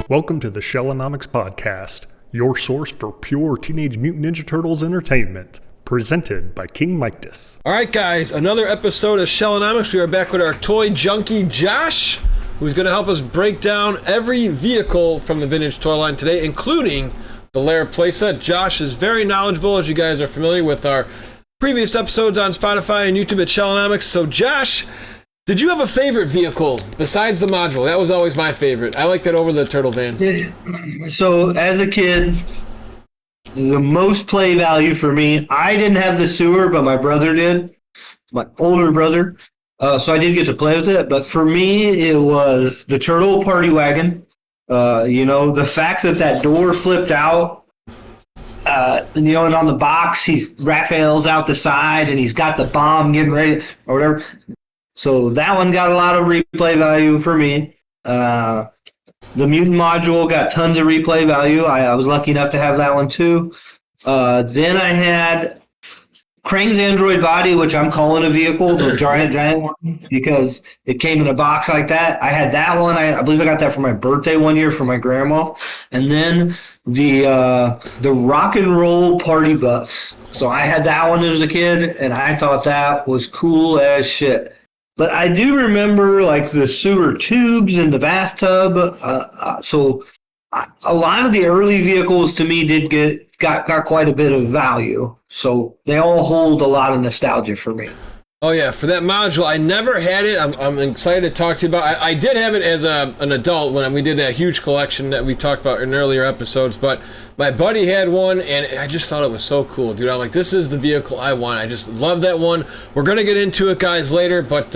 Welcome to the Shellonomics Podcast, your source for pure Teenage Mutant Ninja Turtles entertainment, presented by King Mictus. All right, guys, another episode of Shellonomics. We are back with our toy junkie, Josh, who's going to help us break down every vehicle from the vintage toy line today, including the Laird playset. Josh is very knowledgeable, as you guys are familiar with our previous episodes on Spotify and YouTube at Shellonomics. So, Josh, did you have a favorite vehicle besides the module? That was always my favorite. I like that over the turtle van. So as a kid, the most play value for me, I didn't have the sewer, but my brother did, my older brother. So I did get to play with it. But for me, it was the turtle party wagon. The fact that door flipped out, and on the box, Raphael's out the side and he's got the bomb getting ready or whatever. So that one got a lot of replay value for me. The Mutant module got tons of replay value. I was lucky enough to have that one too. Then I had Krang's android body, which I'm calling a vehicle, the giant one, because it came in a box like that. I had that one. I believe I got that for my birthday one year from my grandma. And then the rock and roll party bus. So I had that one as a kid, and I thought that was cool as shit. But I do remember like the sewer tubes in the bathtub. So a lot of the early vehicles to me got quite a bit of value. So they all hold a lot of nostalgia for me. Oh yeah, for that module, I never had it. I'm excited to talk to you about. I did have it as an adult when we did that huge collection that we talked about in earlier episodes. But my buddy had one, and I just thought it was so cool, dude. I'm like, this is the vehicle I want. I just love that one. We're gonna get into it, guys, later. But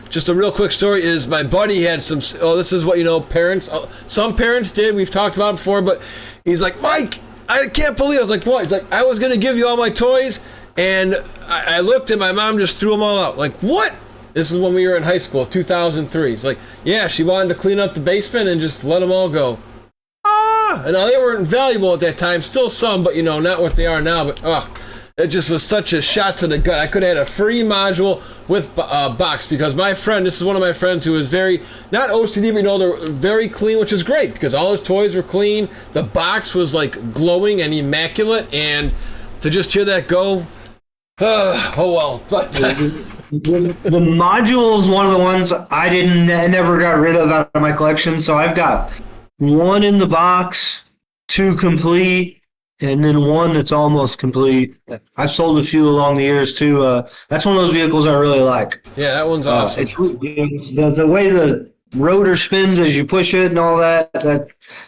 just a real quick story is my buddy had some. Oh, this is what parents. Some parents did. We've talked about it before, but he's like, Mike, I can't believe. I was like, what? He's like, I was gonna give you all my toys. And I looked and my mom just threw them all out. Like, what? This is when we were in high school, 2003. It's like, yeah, she wanted to clean up the basement and just let them all go. And now they weren't valuable at that time. Still some, but, not what they are now. But, it just was such a shot to the gut. I could have had a free module with box because my friend, this is one of my friends who is very, not OCD, but they're very clean, which is great because all his toys were clean. The box was, like, glowing and immaculate. And to just hear that go... oh well, but the module is one of the ones I never got rid of out of my collection. So I've got one in the box, two complete, and then one that's almost complete. I've sold a few along the years too. That's one of those vehicles I really like. Yeah, that one's awesome. It's the way the rotor spins as you push it and all that.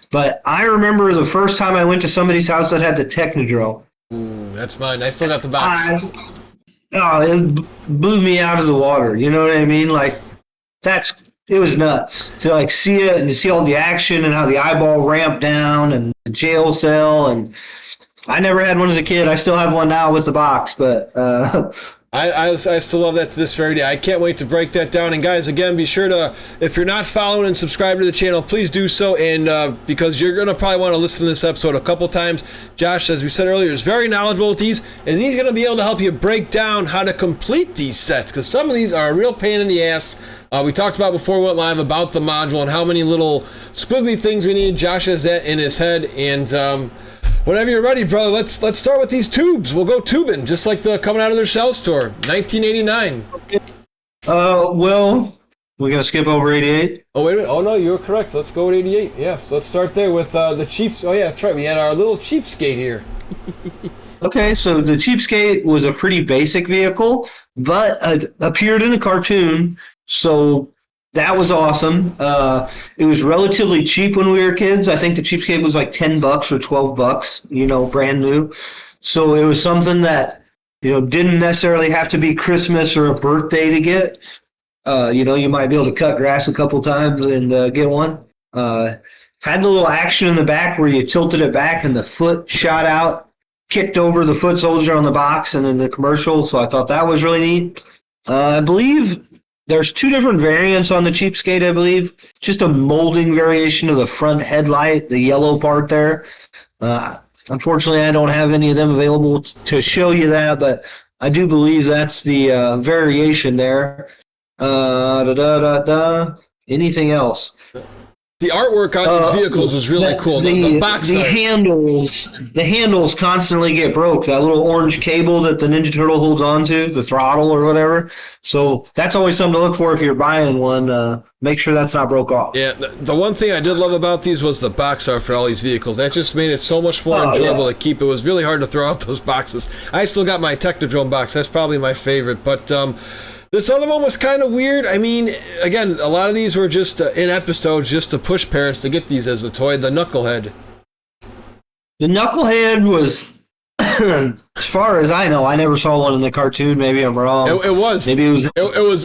But I remember the first time I went to somebody's house that had the Technodrome. Ooh, that's mine. I still got the box. It blew me out of the water. You know what I mean? Like, it was nuts to see it and to see all the action and how the eyeball ramped down and the jail cell. And I never had one as a kid. I still have one now with the box, but I still love that to this very day. I can't wait to break that down. And guys, again, be sure to, if you're not following and subscribing to the channel, please do so. And because you're going to probably want to listen to this episode a couple times. Josh, as we said earlier, is very knowledgeable with these, and he's going to be able to help you break down how to complete these sets, because some of these are a real pain in the ass. We talked about before we went live about the module and how many little squiggly things we need. Josh has that in his head, and whenever you're ready, brother, let's start with these tubes. We'll go tubing, just like the coming out of their shell store, 1989. Well, we're gonna skip over 88. Oh wait a minute. Oh no, you're correct. Let's go with 88. Yeah, so let's start there with the Cheaps. Oh yeah, that's right. We had our little cheapskate here. Okay, so the Cheapskate was a pretty basic vehicle, but appeared in a cartoon, so that was awesome. It was relatively cheap when we were kids. I think the Cheapskate was like $10 or $12, brand new. So it was something that, didn't necessarily have to be Christmas or a birthday to get. You might be able to cut grass a couple times and get one. Had the little action in the back where you tilted it back and the foot shot out, kicked over the foot soldier on the box and then the commercial. So I thought that was really neat. I believe there's two different variants on the Cheapskate, I believe. Just a molding variation of the front headlight, the yellow part there. Unfortunately, I don't have any of them available to show you that, but I do believe that's the variation there. Anything else? The artwork on these vehicles was really cool. The box art. The handles constantly get broke. That little orange cable that the Ninja Turtle holds onto, the throttle or whatever. So that's always something to look for if you're buying one. Make sure that's not broke off. Yeah, the one thing I did love about these was the box art for all these vehicles. That just made it so much more enjoyable to keep. It was really hard to throw out those boxes. I still got my Technodrome box. That's probably my favorite. But this other one was kind of weird. I mean, again, a lot of these were just in episodes just to push parents to get these as a toy. The Knucklehead. The Knucklehead was, as far as I know, I never saw one in the cartoon. Maybe I'm wrong. It was. Maybe it was.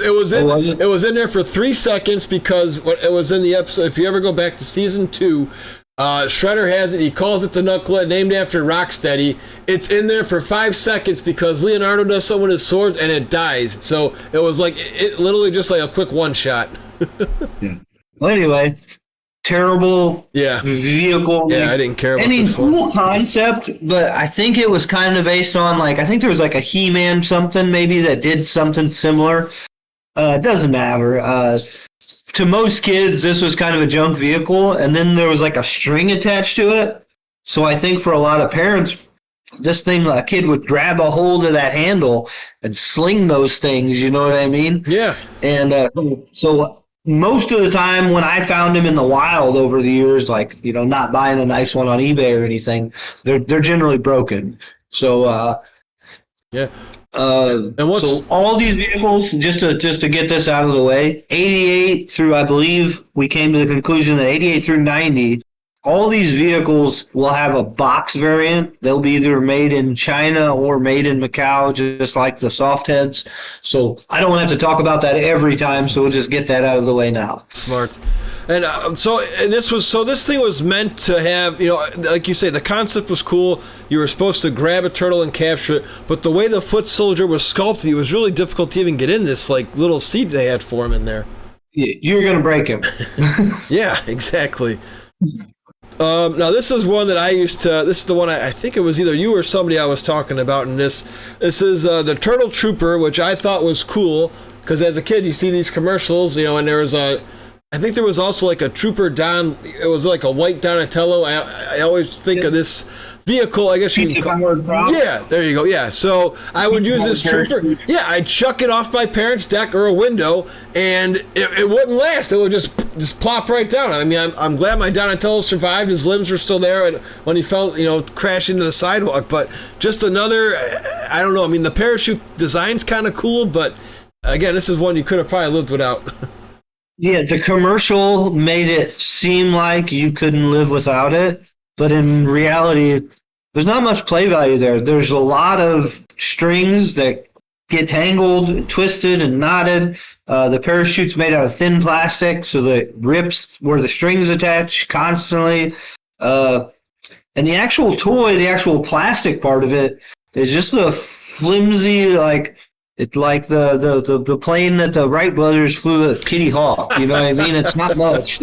It was in there for 3 seconds because it was in the episode. If you ever go back to season 2, Shredder has it. He calls it the Knucklehead, named after Rocksteady. It's in there for 5 seconds because Leonardo does something with his swords and it dies. So it was like it literally just like a quick one shot. Well, anyway, terrible vehicle. Yeah, I didn't care about I mean, this one. cool concept, but I think it was kind of based on I think there was like a He-Man something maybe that did something similar. It doesn't matter. To most kids, this was kind of a junk vehicle, and then there was like a string attached to it. So I think for a lot of parents, this thing, a kid would grab a hold of that handle and sling those things, you know what I mean? Yeah. And so most of the time when I found them in the wild over the years, not buying a nice one on eBay or anything, they're generally broken. So yeah. So all these vehicles, just to get this out of the way, 88 through, I believe we came to the conclusion that 88 through 90, all these vehicles will have a box variant. They'll be either made in China or made in Macau, just like the soft heads. So I don't want to have to talk about that every time, so we'll just get that out of the way now. Smart. And this thing was meant to have, like you say, the concept was cool. You were supposed to grab a turtle and capture it, but the way the foot soldier was sculpted, it was really difficult to even get in this little seat they had for him in there. You're gonna break him. Yeah, exactly. Now this is one that this is the one I think it was either you or somebody I was talking about in this. This is the Turtle Trooper, which I thought was cool because as a kid you see these commercials, and there was I think there was also like a Trooper Don. It was like a white Donatello. I always think of this vehicle. I guess you can call. Yeah, there you go. Yeah, so I would use this Trooper. Yeah, I'd chuck it off my parents' deck or a window, and it wouldn't last. It would just plop right down. I mean, I'm glad my Donatello survived. His limbs were still there, and when he fell, crash into the sidewalk. But just another. I don't know. I mean, the parachute design's kind of cool, but again, this is one you could have probably lived without. Yeah, the commercial made it seem like you couldn't live without it, but in reality, there's not much play value there. There's a lot of strings that get tangled, and twisted, and knotted. The parachute's made out of thin plastic, so that it rips where the strings attach constantly. And the actual toy, the actual plastic part of it, is just a flimsy, it's like the plane that the Wright brothers flew at Kitty Hawk. You know what I mean? It's not much.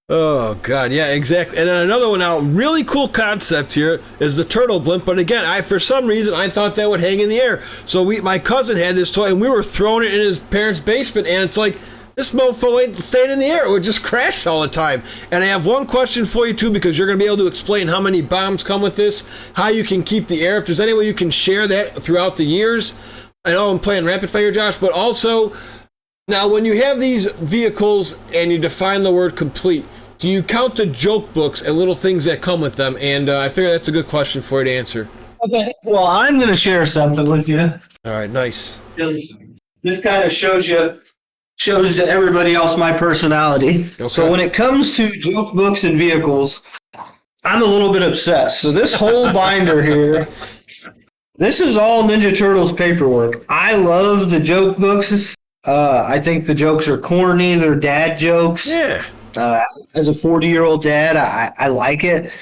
Oh, God. Yeah, exactly. And then another one out, really cool concept here, is the turtle blimp. But again, for some reason, I thought that would hang in the air. So my cousin had this toy, and we were throwing it in his parents' basement, and it's like, this mofo ain't staying in the air. It would just crash all the time. And I have one question for you, too, because you're going to be able to explain how many bombs come with this, how you can keep the air. If there's any way you can share that throughout the years. I know I'm playing rapid fire, Josh, but also, now when you have these vehicles and you define the word complete, do you count the joke books and little things that come with them? And I figure that's a good question for you to answer. Okay, well, I'm going to share something with you. All right, nice. This kind of shows to everybody else my personality. Okay. So when it comes to joke books and vehicles, I'm a little bit obsessed. So this whole binder here, this is all Ninja Turtles paperwork. I love the joke books. I think the jokes are corny. They're dad jokes. Yeah. As a 40-year-old dad, I like it.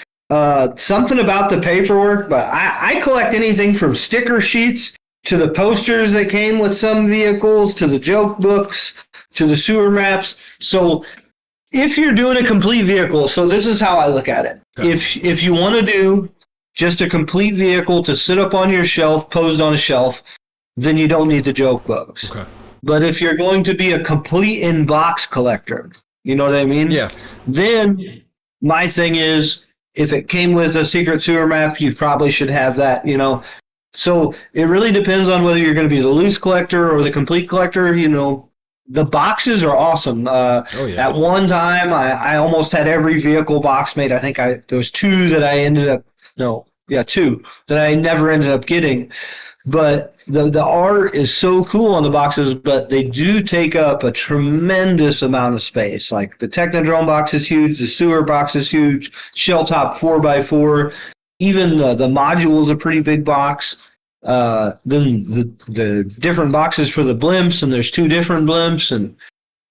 Something about the paperwork, but I collect anything from sticker sheets to the posters that came with some vehicles, to the joke books, to the sewer maps. So if you're doing a complete vehicle, so this is how I look at it. Okay. If you want to do just a complete vehicle to sit up on your shelf, posed on a shelf, then you don't need the joke books. Okay. But if you're going to be a complete in-box collector, You know what I mean? Yeah. Then my thing is, if it came with a secret sewer map, you probably should have that, you know. So it really depends on whether you're going to be the loose collector or the complete collector. You know, the boxes are awesome. Oh, yeah. At one time, I almost had every vehicle box made. I think there was two that I ended up, no, yeah, two that I never ended up getting. But the art is so cool on the boxes, but they do take up a tremendous amount of space. Like the Technodrome box is huge, the sewer box is huge, Shell Top 4x4, even the module is a pretty big box. Then the different boxes for the blimps, and there's two different blimps, and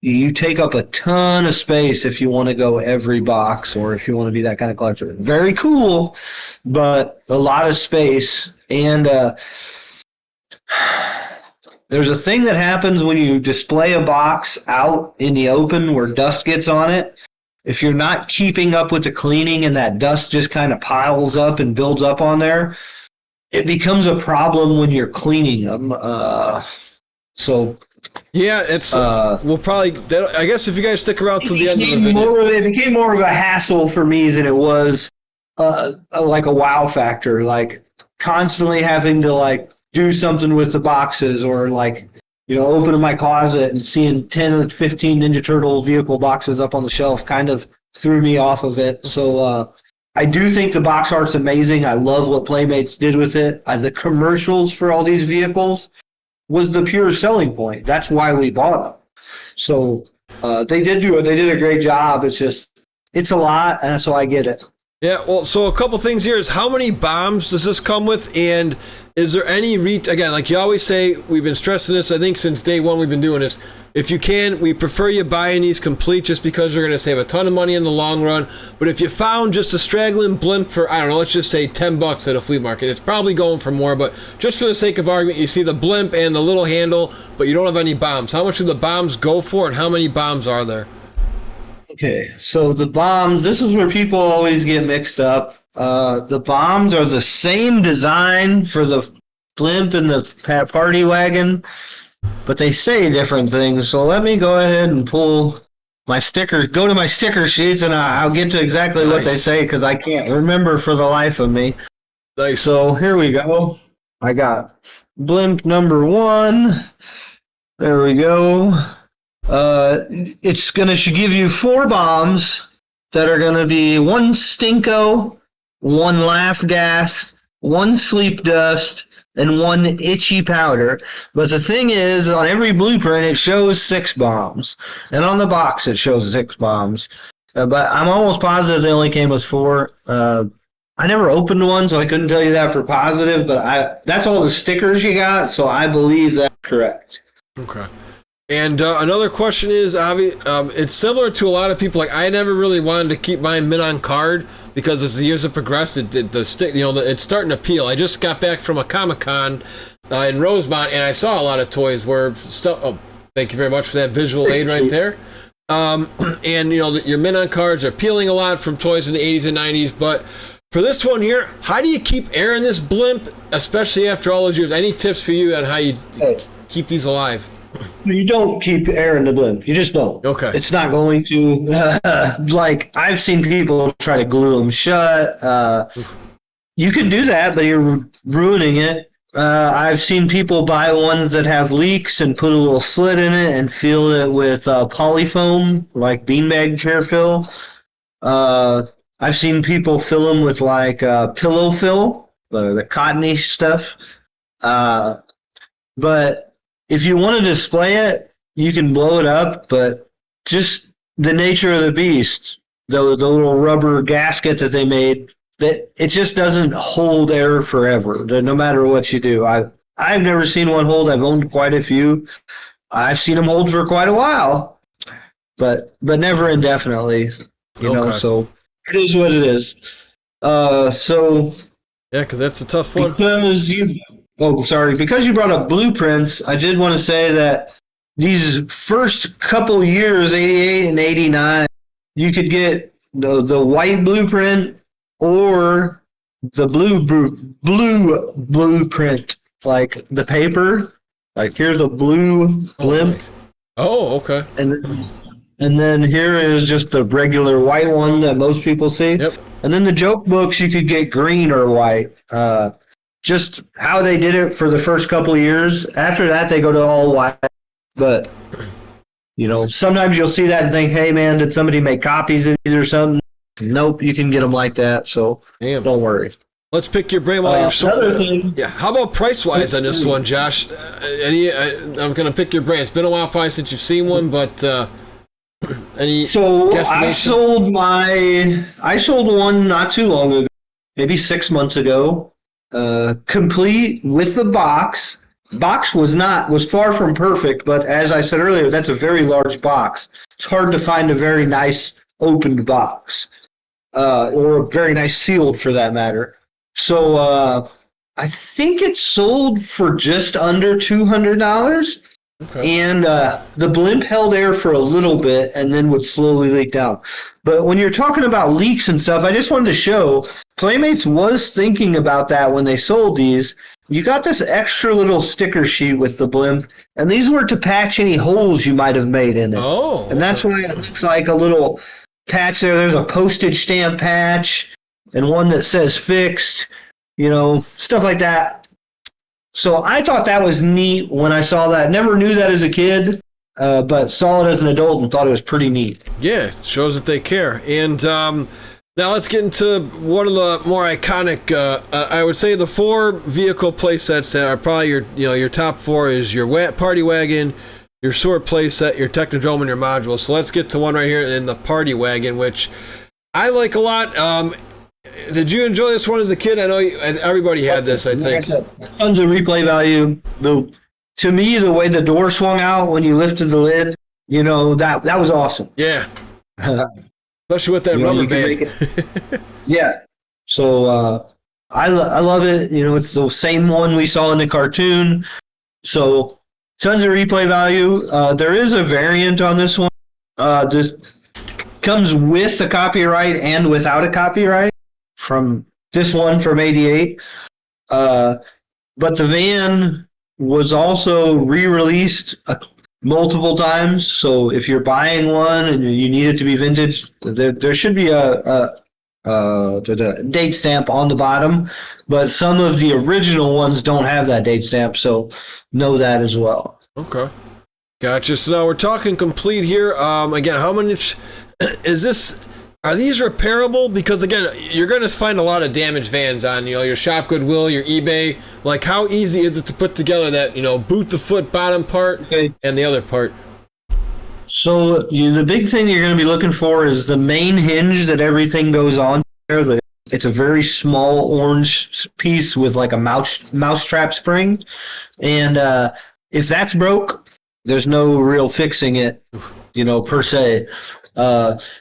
you take up a ton of space if you want to go every box or if you want to be that kind of collector. Very cool, but a lot of space. And there's a thing that happens when you display a box out in the open where dust gets on it. If you're not keeping up with the cleaning and that dust just kind of piles up and builds up on there, it becomes a problem when you're cleaning them. Yeah, it's we'll probably. I guess if you guys stick around till the end of the video, it became more of a hassle for me than it was like a wow factor. Like constantly having to like do something with the boxes, or like, you know, opening my closet and seeing 10 or 15 Ninja Turtle vehicle boxes up on the shelf kind of threw me off of it. So I do think the box art's amazing. I love what Playmates did with it. The commercials for all these vehicles was the pure selling point. That's why we bought them. So they did a great job. It's a lot, and so I get it. Yeah, well, so a couple things here is, how many bombs does this come with, and is there any again, like you always say, we've been stressing this, I think since day one we've been doing this. If you can, we prefer you buying these complete just because you're going to save a ton of money in the long run. But if you found just a straggling blimp for, I don't know, let's just say $10 at a flea market, it's probably going for more, but just for the sake of argument, you see the blimp and the little handle, but you don't have any bombs. How much do the bombs go for, and how many bombs are there? Okay, so the bombs, this is where people always get mixed up. The bombs are the same design for the blimp and the party wagon, but they say different things. So let me go ahead and pull my stickers, go to my sticker sheets, and I'll get to exactly what they say, because I can't remember for the life of me. Nice. So here we go. I got blimp number 1. There we go. It's going to give you 4 bombs that are going to be 1 Stinko, 1 Laugh Gas, 1 Sleep Dust, and 1 Itchy Powder. But the thing is, on every blueprint, it shows 6 bombs. And on the box, it shows 6 bombs. But I'm almost positive they only came with 4. I never opened one, so I couldn't tell you that for positive, but that's all the stickers you got, so I believe that's correct. Okay. And another question is, it's similar to a lot of people. Like, I never really wanted to keep mine mint on card because as the years have progressed, it's starting to peel. I just got back from a Comic-Con in Rosemont, and I saw a lot of toys where thank you very much for that visual aid right there. And your mint on cards are peeling a lot from toys in the 80s and 90s. But for this one here, how do you keep air in this blimp, especially after all those years? Any tips for you on how you keep these alive? You don't keep air in the blimp. You just don't. Okay. It's not going to. Like, I've seen people try to glue them shut. You can do that, but you're ruining it. I've seen people buy ones that have leaks and put a little slit in it and fill it with polyfoam, like beanbag chair fill. I've seen people fill them with like pillow fill, the cottony stuff. But if you want to display it, you can blow it up, but just the nature of the beast, the little rubber gasket that they made, that it just doesn't hold air forever, no matter what you do. I've never seen one hold. I've owned quite a few. I've seen them hold for quite a while, but never indefinitely. You know, so it is what it is. Yeah, because that's a tough one. Because you brought up blueprints, I did want to say that these first couple years, 88 and 89, you could get the white blueprint or the blue blueprint, like the paper. Like, here's a blue blimp. Oh, okay. And And then here is just the regular white one that most people see. Yep. And then the joke books, you could get green or white. Just how they did it for the first couple of years. After that, they go to all white. But, sometimes you'll see that and think, hey, man, did somebody make copies of these or something? Nope, you can get them like that, so don't worry. Let's pick your brain while you're another thing. Yeah, how about price-wise on this one, Josh? I'm going to pick your brain. It's been a while probably since you've seen one, but any So I guesstimation? sold one not too long ago, maybe 6 months ago, complete with the box. Box was far from perfect, but as I said earlier, that's a very large box. It's hard to find a very nice opened box, or a very nice sealed for that matter. So I think it sold for just under $200. Okay. And the blimp held air for a little bit and then would slowly leak down. But when you're talking about leaks and stuff, I just wanted to show Playmates was thinking about that when they sold these. You got this extra little sticker sheet with the blimp, and these were to patch any holes you might have made in it. Oh. And that's why it looks like a little patch there. There's a postage stamp patch and one that says fixed, stuff like that. So I thought that was neat when I saw that. Never knew that as a kid, but saw it as an adult and thought it was pretty neat. Yeah, it shows that they care. And now let's get into one of the more iconic, I would say the 4 vehicle play sets that are probably your top 4 is your party wagon, your sewer play set, your Technodrome, and your module. So let's get to one right here in the party wagon, which I like a lot. Did you enjoy this one as a kid? I know everybody had this, I think. Like I said, tons of replay value. To me, the way the door swung out when you lifted the lid, that was awesome. Yeah. Especially with that rubber band. Yeah. So I love it. It's the same one we saw in the cartoon. So tons of replay value. There is a variant on this one. This comes with the copyright and without a copyright. From this one from '88, but the van was also re-released multiple times. So if you're buying one and you need it to be vintage, there should be a date stamp on the bottom. But some of the original ones don't have that date stamp, so know that as well. Okay, gotcha. So now we're talking complete here. Again, how much is this? Are these repairable? Because again, you're going to find a lot of damaged vans on your Shop Goodwill, your eBay. Like, how easy is it to put together that boot the foot bottom part and the other part? So the big thing you're going to be looking for is the main hinge that everything goes on there. It's a very small orange piece with like a mousetrap spring, and if that's broke, there's no real fixing it, per se.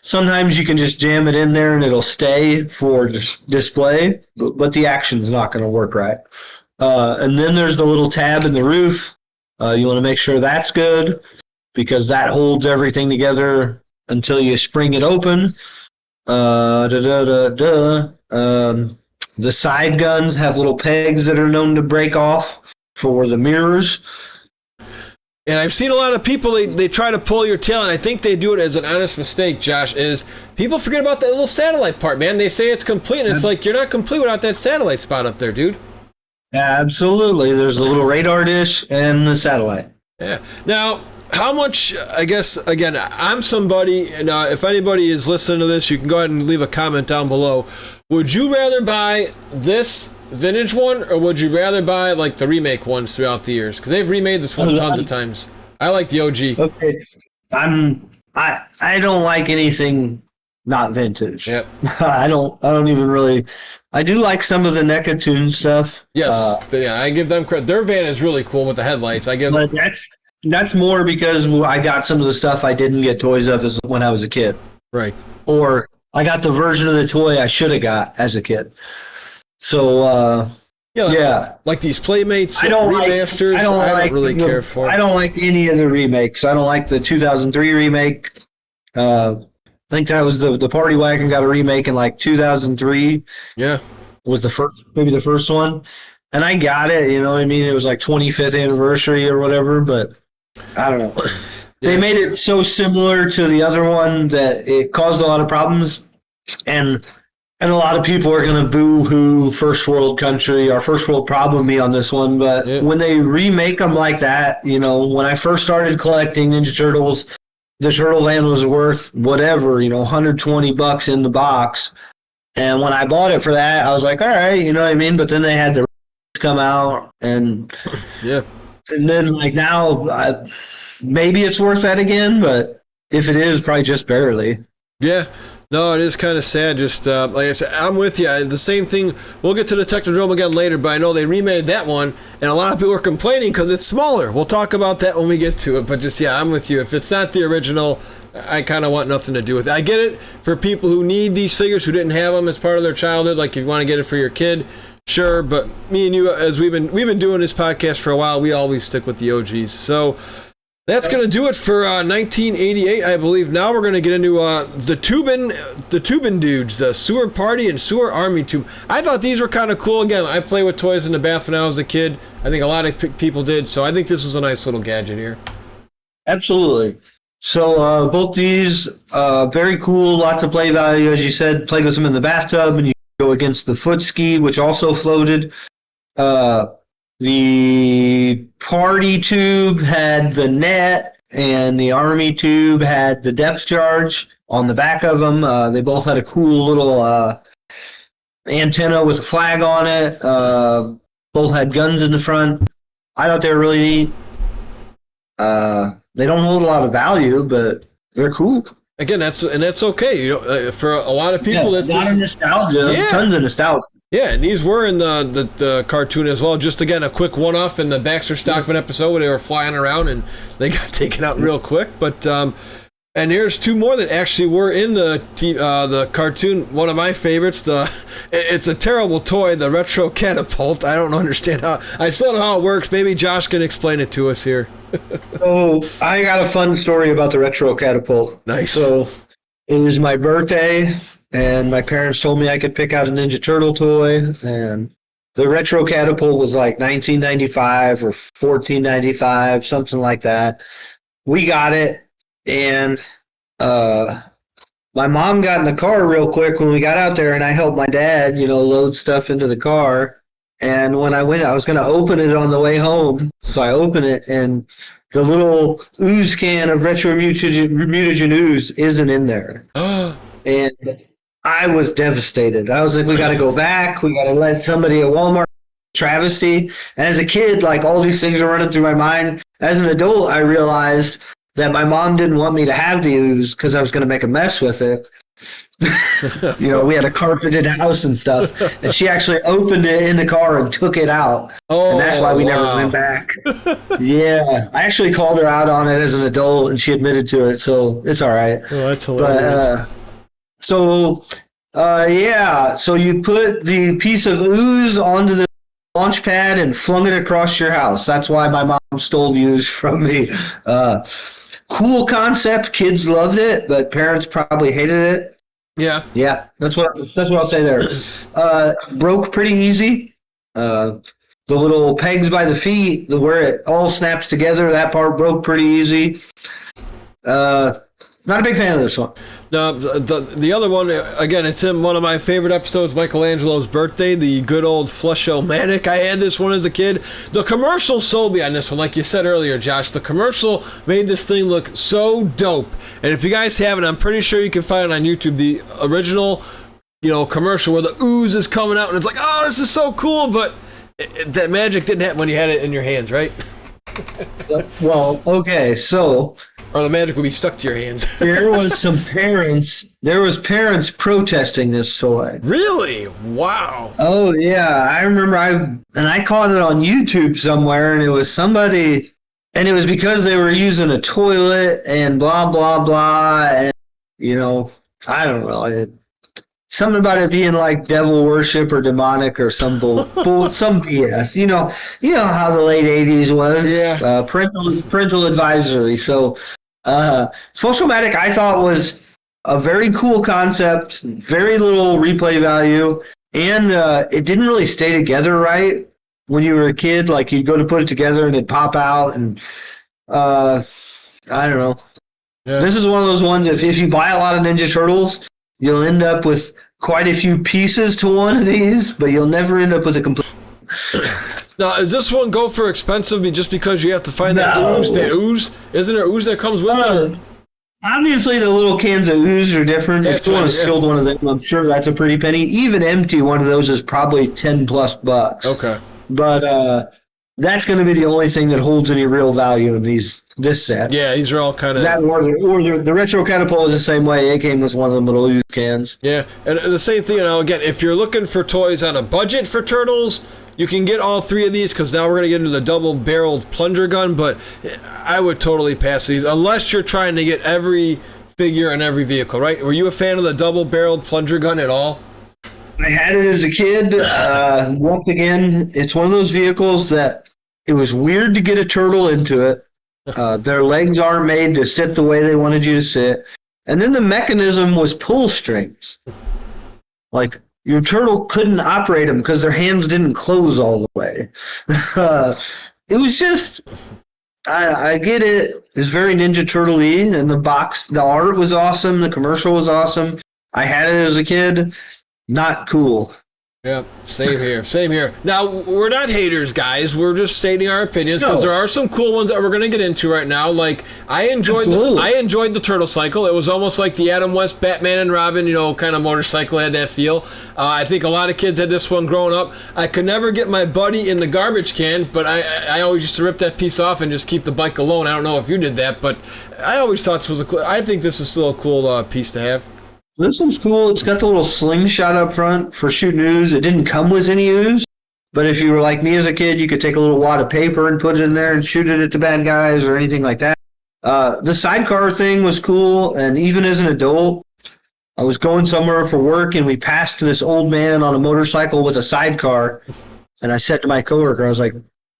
Sometimes you can just jam it in there and it'll stay for display, but the action's not going to work right. And then there's the little tab in the roof. You want to make sure that's good because that holds everything together until you spring it open. The side guns have little pegs that are known to break off for the mirrors. And I've seen a lot of people, they try to pull your tail, and I think they do it as an honest mistake, Josh, is people forget about that little satellite part, man. They say it's complete, and it's like, you're not complete without that satellite spot up there, dude. Absolutely. There's the little radar dish and the satellite. Yeah. Now, how much, I guess, again, I'm somebody, and if anybody is listening to this, you can go ahead and leave a comment down below. Would you rather buy this vintage one, or would you rather buy like the remake ones throughout the years? Because they've remade this one tons of times. I like the OG. Okay, I don't like anything not vintage. Yep. I don't even really. I do like some of the NECA stuff. Yes, yeah, I give them credit. Their van is really cool with the headlights. But that's more because I got some of the stuff I didn't get toys of when I was a kid. Right. Or I got the version of the toy I should have got as a kid. So yeah, like these Playmates remasters. I don't really care for. I don't like any of the remakes. I don't like the 2003 remake. I think that was the Party Wagon got a remake in like 2003. Yeah, was maybe the first one, and I got it. You know what I mean? It was like 25th anniversary or whatever, but I don't know. They made it so similar to the other one that it caused a lot of problems, and a lot of people are going to boo-hoo first world country or first world problem me on this one. But when they remake them like that, when I first started collecting Ninja Turtles, the Turtle Land was worth whatever, $120 in the box. And when I bought it for that, I was like, all right, you know what I mean? But then they had the come out, and then like now, maybe it's worth that again, but if it is, probably just barely. Yeah. No, it is kind of sad. Just like I said, I'm with you. The same thing. We'll get to the Technodrome again later, but I know they remade that one, and a lot of people are complaining because it's smaller. We'll talk about that when we get to it. But just, I'm with you. If it's not the original, I kind of want nothing to do with it. I get it for people who need these figures, who didn't have them as part of their childhood. Like if you want to get it for your kid, sure. But me and you, as we've been doing this podcast for a while, we always stick with the OGs. So that's going to do it for 1988, I believe. Now we're going to get into the Tubin dudes, the Sewer Party and Sewer Army Tube. I thought these were kind of cool. Again, I played with toys in the bath when I was a kid. I think a lot of people did, so I think this was a nice little gadget here. Absolutely. So both these, very cool, lots of play value. As you said, played with them in the bathtub, and you go against the foot ski, which also floated. The party tube had the net, and the army tube had the depth charge on the back of them. They both had a cool little antenna with a flag on it. Both had guns in the front. I thought they were really neat. They don't hold a lot of value, but they're cool. Again, that's okay. For a lot of people, that's a lot of nostalgia. Tons of nostalgia. Yeah, and these were in the cartoon as well. Just, again, a quick one-off in the Baxter Stockman episode where they were flying around and they got taken out real quick. But and here's two more that actually were in the cartoon. One of my favorites. It's a terrible toy, the Retro Catapult. I don't understand how. I still don't know how it works. Maybe Josh can explain it to us here. Oh, I got a fun story about the Retro Catapult. Nice. So it was my birthday, and my parents told me I could pick out a Ninja Turtle toy, and the Retro Catapult was like $19.95 or $14.95, something like that. We got it, and my mom got in the car real quick when we got out there, and I helped my dad, load stuff into the car. And when I went, I was going to open it on the way home, so I opened it, and the little ooze can of Retro Mutagen ooze isn't in there. And I was devastated. I was like, we got to go back. We got to let somebody at Walmart travesty. And as a kid, like, all these things are running through my mind. As an adult, I realized that my mom didn't want me to have the ooze because I was going to make a mess with it. We had a carpeted house and stuff, and she actually opened it in the car and took it out. And that's why we never went back. Yeah, I actually called her out on it as an adult, and she admitted to it, so it's all right. Oh, that's hilarious. So you put the piece of ooze onto the launch pad and flung it across your house. That's why my mom stole the ooze from me. Cool concept. Kids loved it, but parents probably hated it. Yeah, that's what I'll say there. Broke pretty easy. The little pegs by the feet, where it all snaps together, that part broke pretty easy. Not a big fan of this one. No, the other one, again, it's in one of my favorite episodes, Michelangelo's birthday, the good old Flush-O-Matic. I had this one as a kid. The commercial sold me on this one, like you said earlier, Josh. The commercial made this thing look so dope. And if you guys haven't, I'm pretty sure you can find it on YouTube, the original, commercial where the ooze is coming out, and it's like, oh, this is so cool, but that magic didn't happen when you had it in your hands, right? Well, okay, so... Or the magic would be stuck to your hands. There was parents protesting this toy. Really? Wow. Oh, yeah. I remember I caught it on YouTube somewhere, and it was somebody, and it was because they were using a toilet and blah, blah, blah, and, I don't know. Something about it being like devil worship or demonic or some some BS. You know how the late 80s was. Yeah. Parental advisory. So, Social-Matic I thought was a very cool concept, very little replay value, and it didn't really stay together right when you were a kid. Like, you'd go to put it together and it'd pop out, and I don't know. Yeah. This is one of those ones, if you buy a lot of Ninja Turtles, you'll end up with quite a few pieces to one of these, but you'll never end up with a complete. Now, does this one go for expensive just because you have to find that ooze? The ooze? Isn't there ooze that comes with it? Obviously, the little cans of ooze are different. Yeah, if you want a skilled one of them, I'm sure that's a pretty penny. Even empty, one of those is probably $10+. Okay. But that's going to be the only thing that holds any real value in this set. Yeah, these are all kind of... That or the Retro Catapult is the same way. It came with one of them little ooze cans. Yeah, and the same thing, again, if you're looking for toys on a budget for Turtles, you can get all three of these, because now we're going to get into the double-barreled plunger gun, but I would totally pass these, unless you're trying to get every figure in every vehicle, right? Were you a fan of the double-barreled plunger gun at all? I had it as a kid. Once again, it's one of those vehicles that it was weird to get a turtle into it. Their legs aren't made to sit the way they wanted you to sit. And then the mechanism was pull strings. Like, your turtle couldn't operate them because their hands didn't close all the way. It was just, I get it. It's very Ninja Turtle-y, and the art was awesome. The commercial was awesome. I had it as a kid. Not cool. Yeah, same here. Now, we're not haters, guys. We're just stating our opinions, because there are some cool ones that we're going to get into right now. Like, I enjoyed the Turtle Cycle. It was almost like the Adam West Batman and Robin, kind of motorcycle, had that feel. I think a lot of kids had this one growing up. I could never get my buddy in the garbage can, but I always used to rip that piece off and just keep the bike alone. I don't know if you did that, but I always thought this was I think this is still a cool piece to have. This one's cool. It's got the little slingshot up front for shooting ooze. It didn't come with any ooze, but if you were like me as a kid, you could take a little wad of paper and put it in there and shoot it at the bad guys or anything like that. The sidecar thing was cool, and even as an adult, I was going somewhere for work, and we passed this old man on a motorcycle with a sidecar, and I said to my coworker, I was like,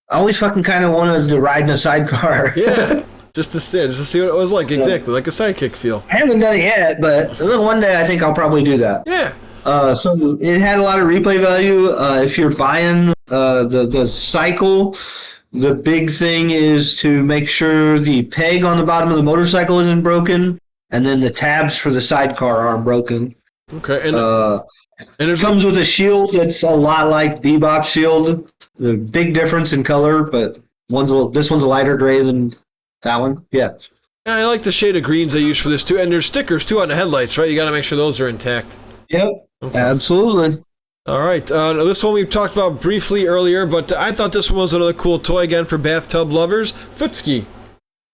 I always fucking kind of wanted to ride in a sidecar. Yeah. Just to see what it was like, exactly, like a sidekick feel. I haven't done it yet, but one day I think I'll probably do that. Yeah. So it had a lot of replay value. If you're buying the cycle, the big thing is to make sure the peg on the bottom of the motorcycle isn't broken, and then the tabs for the sidecar aren't broken. Okay. And it comes with a shield that's a lot like Bebop's shield. The big difference in color, but this one's a lighter gray than that one. Yeah. I like the shade of greens they use for this too, and there's stickers too on the headlights, right? You got to make sure those are intact. Yep. Okay. Absolutely. All right. This one we've talked about briefly earlier, but I thought this one was another cool toy again for bathtub lovers. Footski.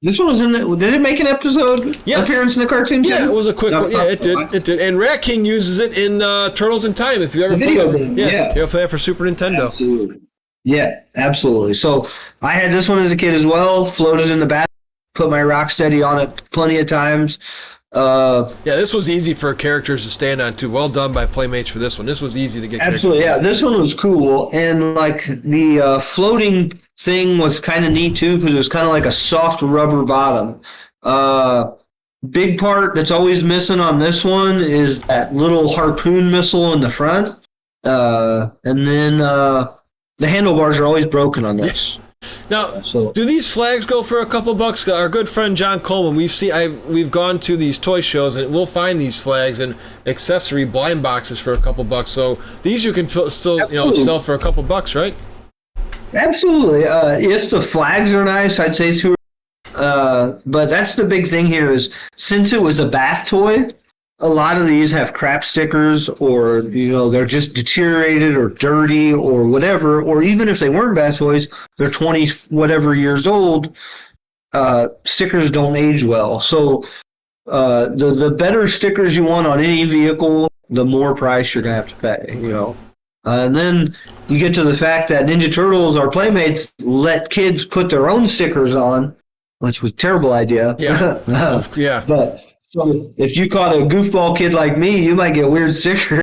This one was in the. Did it make an episode appearance in the cartoon? Yeah, it was a quick one. Yeah, it did. It did. And Rat King uses it in Turtles in Time. If you ever played video game, yeah, you ever play it for Super Nintendo. Absolutely. Yeah, absolutely. So I had this one as a kid as well. Floated in the bath. Put my Rocksteady on it plenty of times. Yeah, this was easy for characters to stand on too. Well done by Playmates for this one. This was easy to get. Absolutely, yeah. This one was cool, and like the floating thing was kind of neat too, because it was kind of like a soft rubber bottom. Big part that's always missing on this one is that little harpoon missile in the front, and then the handlebars are always broken on this. Now, do these flags go for a couple bucks? Our good friend John Coleman, we've gone to these toy shows and we'll find these flags and accessory blind boxes for a couple bucks. So these you can still sell for a couple bucks, right? Absolutely. If the flags are nice, I'd say two. But that's the big thing here is since it was a bath toy, a lot of these have crap stickers, or they're just deteriorated or dirty or whatever. Or even if they weren't bath toys, they're 20 whatever years old. Stickers don't age well. So the better stickers you want on any vehicle, the more price you're gonna have to pay. And then you get to the fact that Ninja Turtles, our Playmates, let kids put their own stickers on, which was a terrible idea. Yeah. Yeah. But so if you caught a goofball kid like me, you might get weird stickers.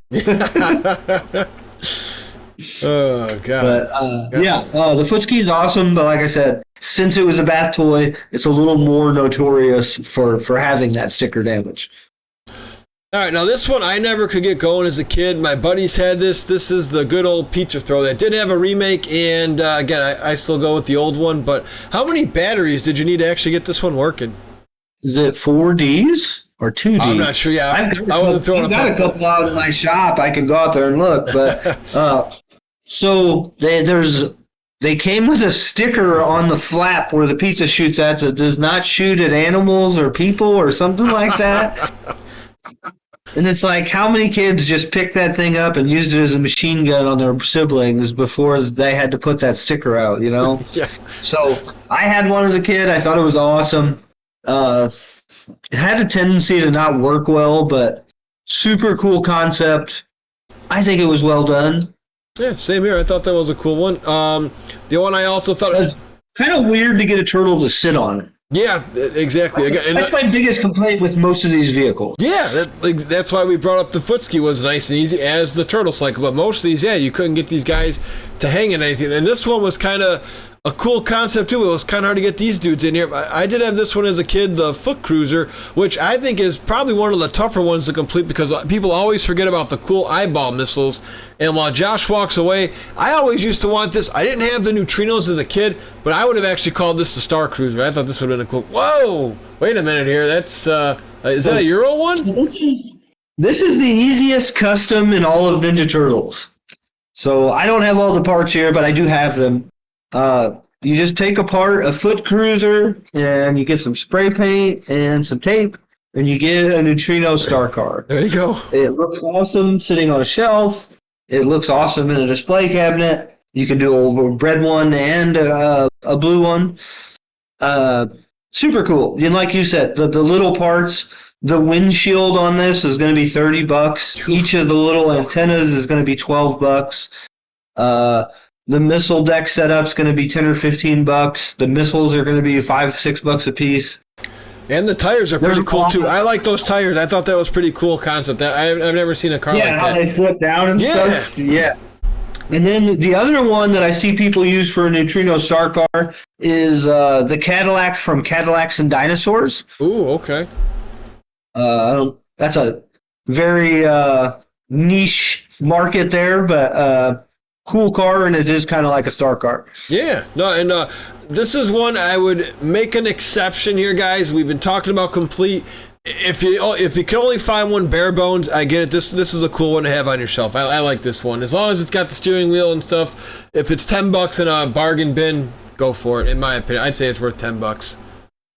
Oh, God. But, the Footski is awesome, but like I said, since it was a bath toy, it's a little more notorious for having that sticker damage. All right, now this one I never could get going as a kid. My buddies had this. This is the good old Pizza Throw. That did have a remake, and again, I still go with the old one, but how many batteries did you need to actually get this one working? Is it 4Ds or 2Ds? I'm not sure. Yeah, I've got a couple out in my shop. I can go out there and look. But so they came with a sticker on the flap where the pizza shoots at that does not shoot at animals or people or something like that. And it's like, how many kids just picked that thing up and used it as a machine gun on their siblings before they had to put that sticker out, you know? Yeah. So I had one as a kid. I thought it was awesome. It had a tendency to not work well, but super cool concept. I think it was well done. Yeah, same here. I thought that was a cool one. The one I also thought... kind of weird to get a turtle to sit on it. Yeah, exactly. That's my biggest complaint with most of these vehicles. Yeah, that's why we brought up the footski was nice and easy as the turtle cycle. But most of these, yeah, you couldn't get these guys to hang in anything. And this one was kind of a cool concept, too. It was kind of hard to get these dudes in here. I did have this one as a kid, the Foot Cruiser, which I think is probably one of the tougher ones to complete because people always forget about the cool eyeball missiles. And while Josh walks away, I always used to want this. I didn't have the neutrinos as a kid, but I would have actually called this the Star Cruiser. I thought this would have been a cool... Whoa! Wait a minute here. That's... is that a Euro one? This is the easiest custom in all of Ninja Turtles. So I don't have all the parts here, but I do have them. You just take apart a Foot Cruiser, and you get some spray paint and some tape, and you get a neutrino star car. There you go. It looks awesome sitting on a shelf. It looks awesome in a display cabinet. You can do a red one and a blue one. Super cool. And like you said, the little parts, the windshield on this is going to be $30. Each of the little antennas is going to be $12. The missile deck setup's going to be $10 or $15. The missiles are going to be $5-6 a piece. And the tires are pretty cool too. I like those tires. I thought that was pretty cool concept. I've never seen a car like that. Yeah, how they flip down and stuff. Yeah. And then the other one that I see people use for a neutrino star car is the Cadillac from Cadillacs and Dinosaurs. Ooh, okay. That's a very niche market there, but cool car, and it is kind of like a star car. Yeah, no, and this is one I would make an exception here, guys. We've been talking about complete. If you can only find one bare bones, I get it. This is a cool one to have on your shelf. I like this one. As long as it's got the steering wheel and stuff. If it's $10 in a bargain bin, go for it. In my opinion, I'd say it's worth $10.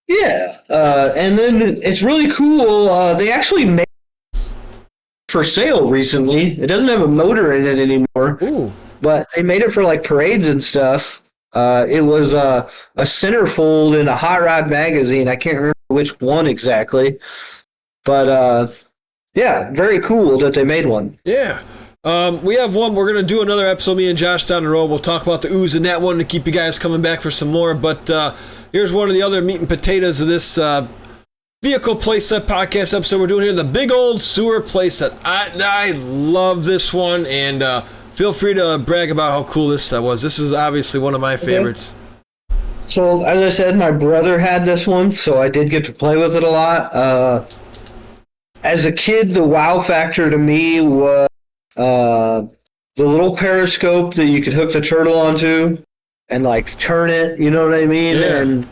Yeah, and then it's really cool. They actually made it for sale recently. It doesn't have a motor in it anymore. Ooh. But they made it for like parades and stuff. It was a centerfold in a Hot Rod magazine. I can't remember which one exactly. But yeah, very cool that they made one. Yeah. We have one. We're going to do another episode, me and Josh down the road. We'll talk about the ooze in that one to keep you guys coming back for some more. But here's one of the other meat and potatoes of this vehicle playset podcast episode we're doing here. The big old sewer playset. I love this one, and feel free to brag about how cool this was. This is obviously one of my favorites. So, as I said, my brother had this one, so I did get to play with it a lot. As a kid, the wow factor to me was the little periscope that you could hook the turtle onto and, like, turn it, you know what I mean? Yeah.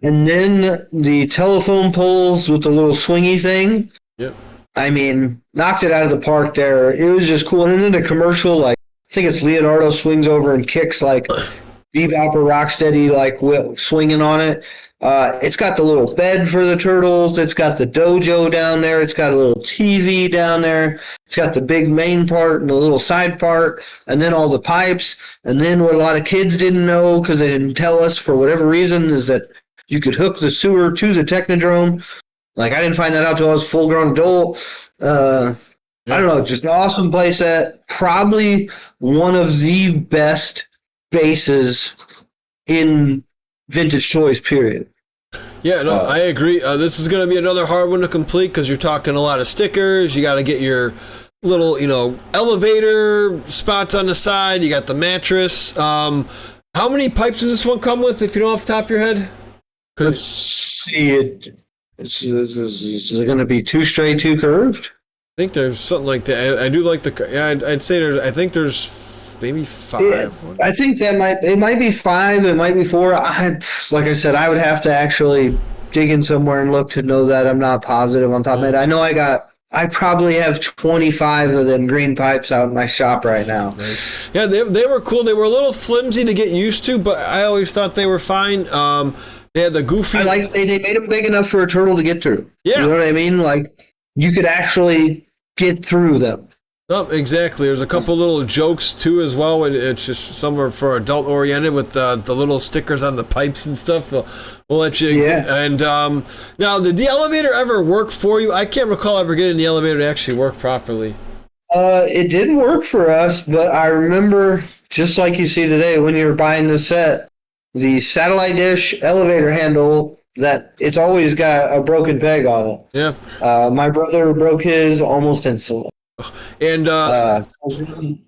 And then the telephone poles with the little swingy thing. Yep. I mean, knocked it out of the park there. It was just cool. And then the commercial, like, I think it's Leonardo swings over and kicks, like, Bebop or Rocksteady, like, swinging on it. It's got the little bed for the turtles. It's got the dojo down there. It's got a little TV down there. It's got the big main part and the little side part, and then all the pipes. And then what a lot of kids didn't know, because they didn't tell us for whatever reason, is that you could hook the sewer to the Technodrome. Like, I didn't find that out until I was a full-grown adult. I don't know, just an awesome playset. Probably one of the best bases in vintage toys, period. Yeah, no, I agree. This is going to be another hard one to complete because you're talking a lot of stickers. You got to get your little, elevator spots on the side. You got the mattress. How many pipes does this one come with, if you know off the top of your head? Let's see. Is it going to be 2 straight, 2 curved? I think there's something like that. I do like the. Yeah, I'd say there's. I think there's maybe 5. Yeah, I think it might be 5. It might be 4. Like I said, I would have to actually dig in somewhere and look to know that I'm not positive on top of it. I know I probably have 25 of them green pipes out in my shop right now. Nice. Yeah, they were cool. They were a little flimsy to get used to, but I always thought they were fine. They had the goofy. They made them big enough for a turtle to get through. Yeah. You know what I mean? Like, you could actually get through them. Oh, exactly. There's a couple little jokes too as well. It's just some are for adult oriented with the little stickers on the pipes and stuff. We'll let you. And now, did the elevator ever work for you? I can't recall ever getting the elevator to actually work properly. It didn't work for us, but I remember, just like you see today, when you were buying the set, the satellite dish elevator handle, that it's always got a broken peg on it. Yeah. My brother broke his almost instantly. And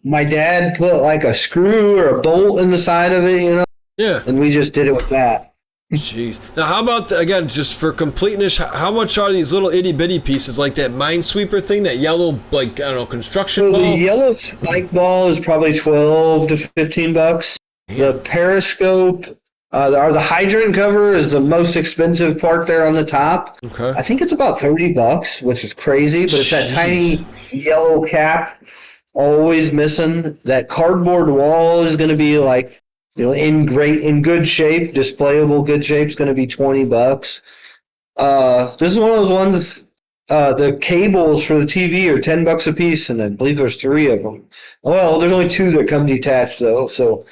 my dad put like a screw or a bolt in the side of it, you know? Yeah. And we just did it with that. Jeez. Now, how about, again, just for completeness, how much are these little itty-bitty pieces, like that Minesweeper thing, that yellow, like, I don't know, construction ball? The yellow spike ball is probably 12 to 15 bucks. The periscope, or the hydrant cover is the most expensive part there on the top. Okay. I think it's about 30 bucks, which is crazy, but it's that tiny yellow cap, always missing. That cardboard wall is going to be like, you know, in good shape, displayable good shape, is going to be 20 bucks. This is one of those ones, the cables for the TV are 10 bucks a piece, and I believe there's 3 of them. Well, there's only 2 that come detached, though, so...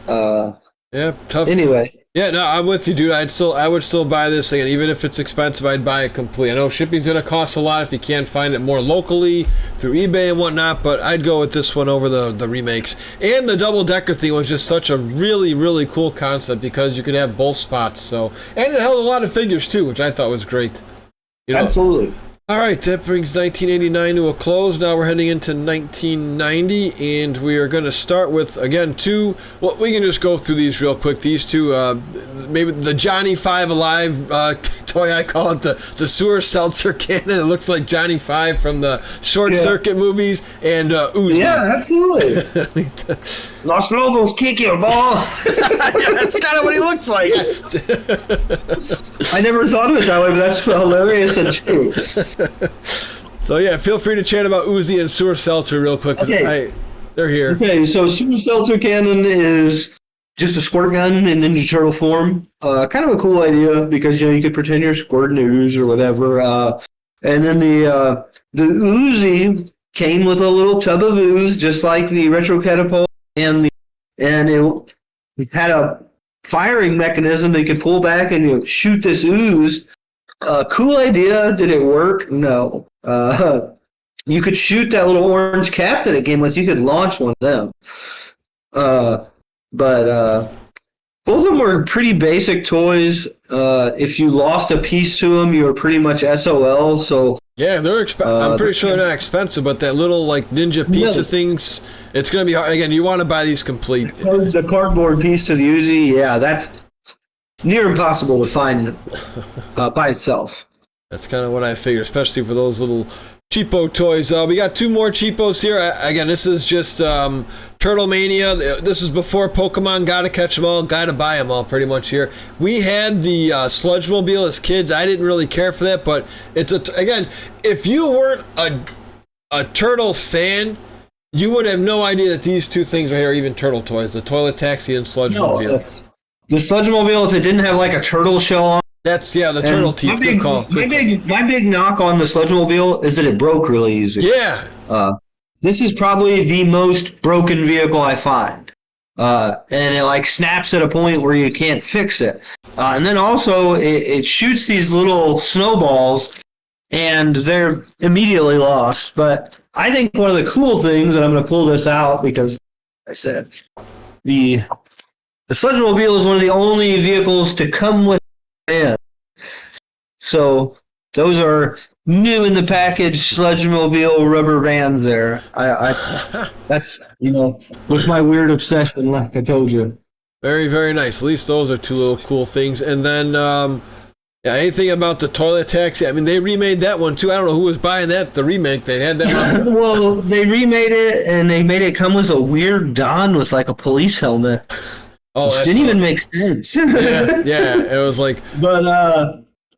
yeah, tough. Anyway. Yeah, no, I'm with you, dude. I would still buy this thing, and even if it's expensive, I'd buy it complete. I know shipping's gonna cost a lot if you can't find it more locally through eBay and whatnot, but I'd go with this one over the remakes. And the double-decker thing was just such a really, really cool concept because you could have both spots. So, and it held a lot of figures too, which I thought was great. You know? Absolutely. All right, that brings 1989 to a close. Now we're heading into 1990, and we are going to start with, again, 2. Well, we can just go through these real quick. These 2, maybe the Johnny 5 Alive toy, I call it the sewer seltzer cannon. It looks like Johnny 5 from the Short Circuit movies, and Uzi. Yeah, absolutely. Los Lobos kick your ball. Yeah, that's kind of what he looks like. I never thought of it that way, but that's hilarious and true. So yeah, feel free to chat about Uzi and Sewer Seltzer real quick. Okay. They're here. Okay, so Sewer Seltzer Cannon is just a squirt gun in Ninja Turtle form. Kind of a cool idea because, you know, you could pretend you're squirting ooze or whatever. And then the Uzi came with a little tub of ooze, just like the Retro Catapult, and it had a firing mechanism that you could pull back and you shoot this ooze. Cool idea. Did it work? No. You could shoot that little orange cap that it came with. You could launch one of them. But both of them were pretty basic toys. If you lost a piece to them, you were pretty much SOL. So yeah, they're I'm pretty sure they're not expensive, but that little like ninja pizza things, it's gonna be hard. Again, you want to buy these complete. The cardboard piece to the Uzi, yeah, that's near impossible to find by itself. That's kind of what I figured, especially for those little cheapo toys. We got 2 more cheapos here. Again, this is just Turtle Mania. This is before Pokemon. Gotta catch them all. Gotta buy them all pretty much here. We had the Sludgemobile as kids. I didn't really care for that, but it's again, if you weren't a Turtle fan, you would have no idea that these 2 things right here are even Turtle toys. The Toilet Taxi and Sludgemobile. No, the Sludgemobile, if it didn't have like a turtle shell on. That's, yeah, the turtle teeth. Good call. My big knock on the Sludgemobile is that it broke really easy. Yeah. This is probably the most broken vehicle I find. And it like snaps at a point where you can't fix it. And then also it shoots these little snowballs and they're immediately lost. But I think one of the cool things, and I'm going to pull this out because I said the Sludgemobile is one of the only vehicles to come with a band. So those are new in the package Sludgemobile rubber bands there. I that's, you know, was my weird obsession, like I told you. Very, very nice. At least those are 2 little cool things. And then, yeah, anything about the Toilet Taxi? I mean, they remade that one too. I don't know who was buying that, the remake. They had that one. Well, they remade it, and they made it come with a weird Don with like a police helmet. Oh, which that's didn't fun. even make sense. Yeah, it was like, But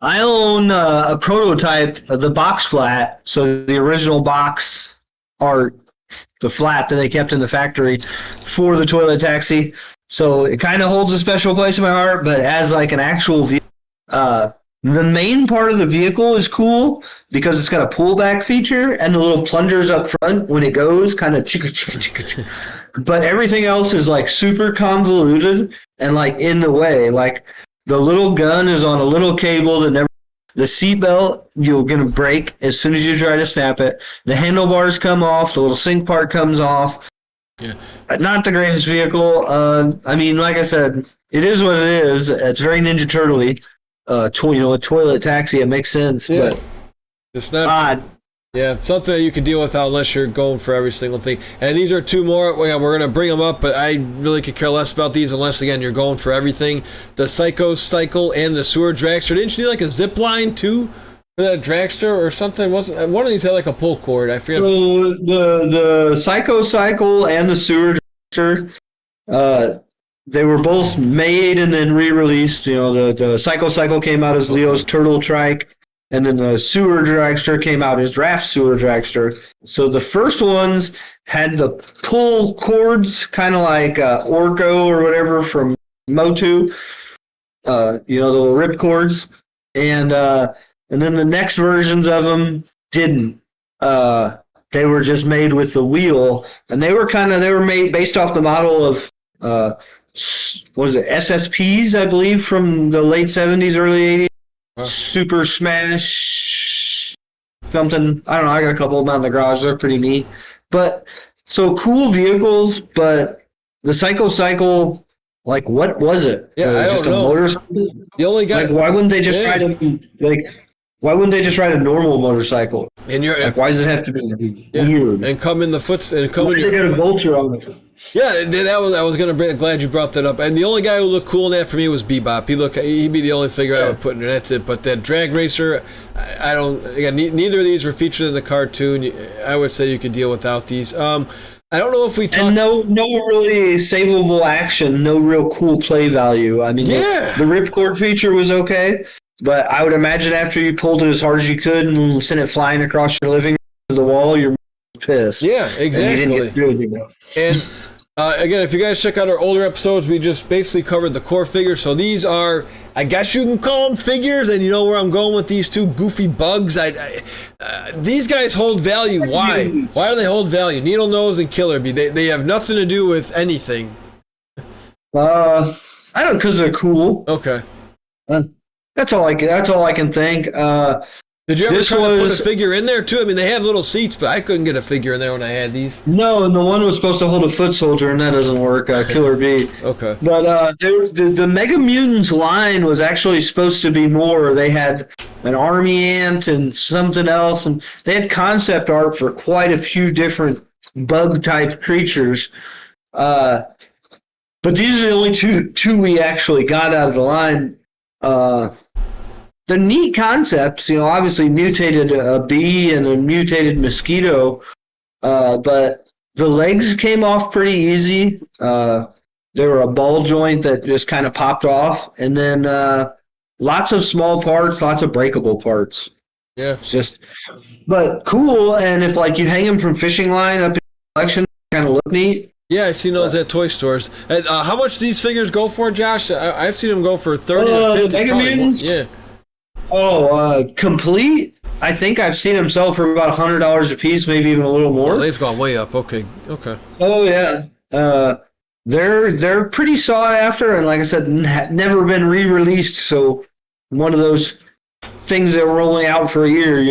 I own a prototype of the box flat. So the original box art, the flat that they kept in the factory for the toilet taxi. So it kind of holds a special place in my heart. But as like an actual vehicle, the main part of the vehicle is cool because it's got a pullback feature and the little plungers up front when it goes, kind of chicka chicka chicka chicka. But everything else is like super convoluted and like in the way. Like the little gun is on a little cable that never. The seatbelt you're gonna break as soon as you try to snap it. The handlebars come off. The little sync part comes off. yeah. Not the greatest vehicle. I mean, like I said, it is what it is. It's very Ninja Turtle-y. A toilet taxi. It makes sense, Yeah. but It's not odd. Yeah, something that you can deal with unless you're going for every single thing. And these are two more. We're going to bring them up, but I really could care less about these unless, again, you're going for everything. The Psycho Cycle and the Sewer Dragster. Didn't you need like a zip line too for that dragster or something? Wasn't one of these had like a pull cord? I forget. So the Psycho Cycle and the Sewer Dragster, they were both made and then re-released. The Psycho Cycle came out as Leo's Turtle Trike, and then the Sewer Dragster came out as Draft Sewer Dragster. So the first ones had the pull cords, kind of like Orko or whatever from Motu, the little rip cords, and then the next versions of them didn't. They were just made with the wheel, and they were made based off the model of what was it, SSPs, I believe, from the late 70s, early 80s. Huh. Super Smash something. I don't know. I got a couple of them out in the garage. They're pretty neat. But so cool vehicles, but the Psycho Cycle, like, what was it? Yeah, I just don't know. a motorcycle? The only guy. Like, why wouldn't they just why wouldn't they just ride a normal motorcycle? And you're Like, why does it have to be yeah, weird? and come in the foots and come Why in did they your, get a vulture on it? yeah, that was I was gonna bring. Glad you brought that up. And the only guy who looked cool in that for me was Bebop. He'd be the only figure I would put in there. That's it. But that drag racer, I don't. Again, neither of these were featured in the cartoon. I would say you could deal without these. I don't know if we talked. And no really savable action, no real cool play value. I mean, Yeah. the ripcord feature was okay, but I would imagine after you pulled it as hard as you could and sent it flying across your living room to the wall, you're pissed. Yeah, exactly. And you didn't get good, And again, if you guys check out our older episodes, we just basically covered the core figures. So these are, I guess you can call them figures, and you know where I'm going with these two goofy bugs. These guys hold value. Why? Why do they hold value? Needle Nose and Killer Bee. They have nothing to do with anything. I don't, because they're cool. Okay. That's all I can think. Did you ever This try to put was- a figure in there too? I mean, they have little seats, but I couldn't get a figure in there when I had these. No, and the one was supposed to hold a foot soldier, and that doesn't work. Killer Bee. Okay. But the Mega Mutants line was actually supposed to be more. They had an army ant and something else, and they had concept art for quite a few different bug-type creatures. But these are the only two we actually got out of the line. The neat concepts, obviously mutated a bee and a mutated mosquito, but the legs came off pretty easy. They were a ball joint that just kind of popped off, and then lots of small parts, lots of breakable parts. Yeah. It's just, but cool. And if like you hang them from fishing line up in the collection, kind of look neat. Yeah, I've seen those at toy stores. And, how much do these figures go for, Josh? I've seen them go for 30 to 50. The Mega probably more. Mutants? Yeah. Complete. I think I've seen them sell for about $100 a piece, maybe even a little more. Oh, they've gone way up. Okay. Oh yeah, they're pretty sought after, and like I said, never been re-released. So one of those things that were only out for a year,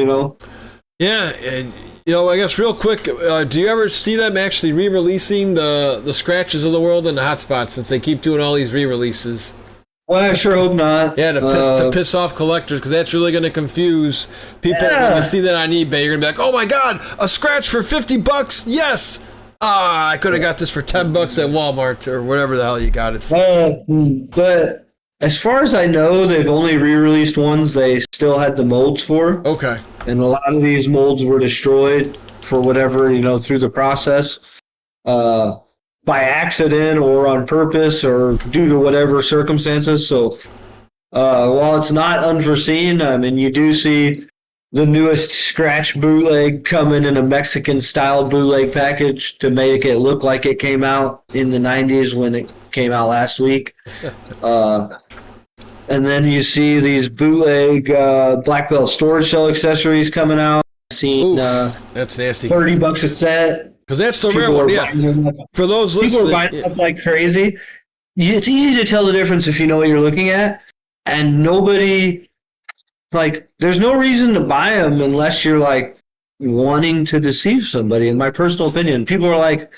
Yeah, and I guess real quick, do you ever see them actually re-releasing the Scratches of the world and the Hotspots, since they keep doing all these re-releases? Well, I sure hope not. Yeah, to piss off collectors, because that's really going to confuse people. Yeah. When you see that on eBay, you're going to be like, oh my god, a Scratch for $50? Yes! I could have got this for $10 at Walmart, or whatever the hell you got it for. But as far as I know, they've only re-released ones they still had the molds for. Okay. And a lot of these molds were destroyed for whatever, through the process. by accident or on purpose or due to whatever circumstances. So while it's not unforeseen, I mean, you do see the newest scratch bootleg coming in a Mexican-style bootleg package to make it look like it came out in the 90s when it came out last week. And then you see these bootleg black belt storage cell accessories coming out. I've seen that's nasty. $30 a set. Because that's the rare one, yeah. For those listening, people are buying up like crazy. It's easy to tell the difference if you know what you're looking at, and nobody, like, there's no reason to buy them unless you're like wanting to deceive somebody. In my personal opinion, people are like,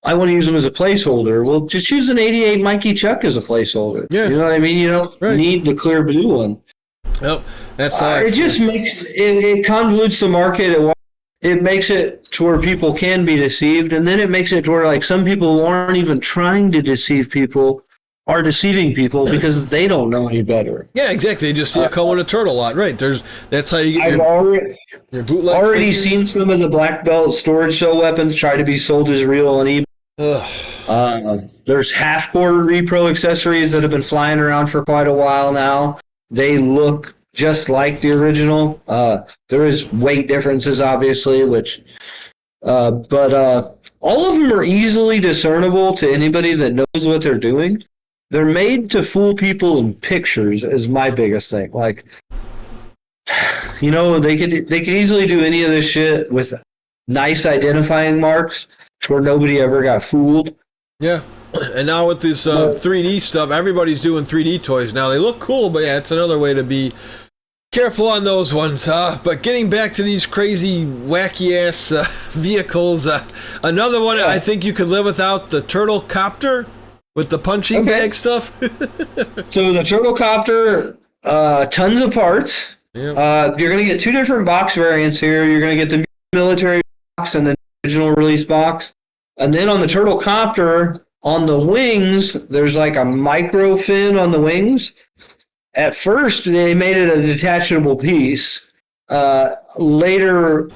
I want to use them as a placeholder. Well, just use an 88 Mikey Chuck as a placeholder. Yeah. You know what I mean? You don't need the clear blue one. Nope. That's it just makes it convolutes the market. It makes it to where people can be deceived, and then it makes it to where, like, some people who aren't even trying to deceive people are deceiving people because they don't know any better. Yeah, exactly. They just see it come with a turtle lot, right? That's how you get your bootleg. Already seen some of the black belt storage cell weapons try to be sold as real on eBay. There's half-quarter repro accessories that have been flying around for quite a while now. They look just like the original. There is weight differences, obviously, but all of them are easily discernible to anybody that knows what they're doing. They're made to fool people in pictures is my biggest thing. Like, you know, they could easily do any of this shit with nice identifying marks where nobody ever got fooled. Yeah. And now with this 3D stuff, everybody's doing 3D toys now. They look cool, but yeah, it's another way to be careful on those ones. But getting back to these crazy, wacky-ass vehicles, another one I think you could live without, the Turtle Copter with the punching bag stuff. So the Turtle Copter, tons of parts. Yeah. You're going to get two different box variants here. You're going to get the military box and the original release box. And then on the Turtle Copter, on the wings, there's like a micro fin on the wings. At first, they made it a detachable piece. Later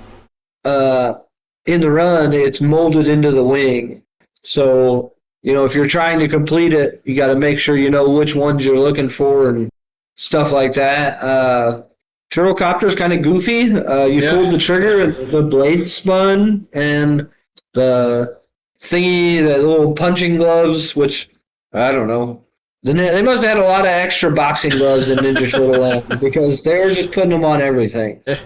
in the run, it's molded into the wing. So, you know, if you're trying to complete it, you got to make sure you know which ones you're looking for and stuff like that. Turtle Copter's kind of goofy. You pulled the trigger and the blade spun, and the thingy, the little punching gloves, which, I don't know. They must have had a lot of extra boxing gloves in Ninja Turtle Land because they were just putting them on everything. You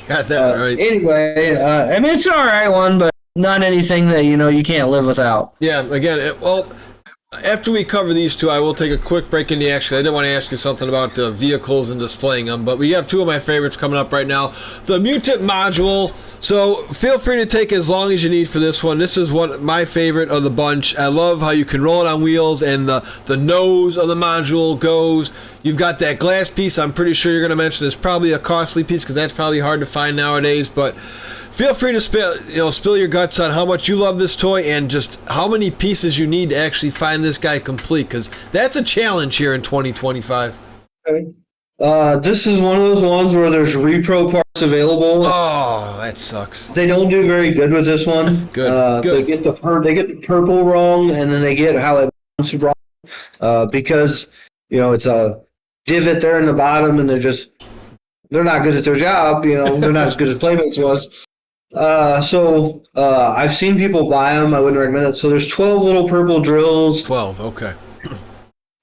got that right. Anyway, I mean, it's an all right one, but not anything that, you know, you can't live without. Yeah, again, after we cover these two, I will take a quick break in the action. I did want to ask you something about vehicles and displaying them, but we have two of my favorites coming up right now. The Mutant Module. So feel free to take as long as you need for this one. This is my favorite of the bunch. I love how you can roll it on wheels, and the nose of the module goes. You've got that glass piece. I'm pretty sure you're going to mention it's probably a costly piece because that's probably hard to find nowadays, but feel free to spill your guts on how much you love this toy and just how many pieces you need to actually find this guy complete, because that's a challenge here in 2025. Okay. This is one of those ones where there's repro parts available. Oh, that sucks. They don't do very good with this one. Good. They get the purple wrong, and then they get how it mounts wrong because, you know, it's a divot there in the bottom, and they're not good at their job. You know, they're not as good as Playmates was. So I've seen people buy them. I wouldn't recommend it. So there's 12 little purple drills. 12, okay.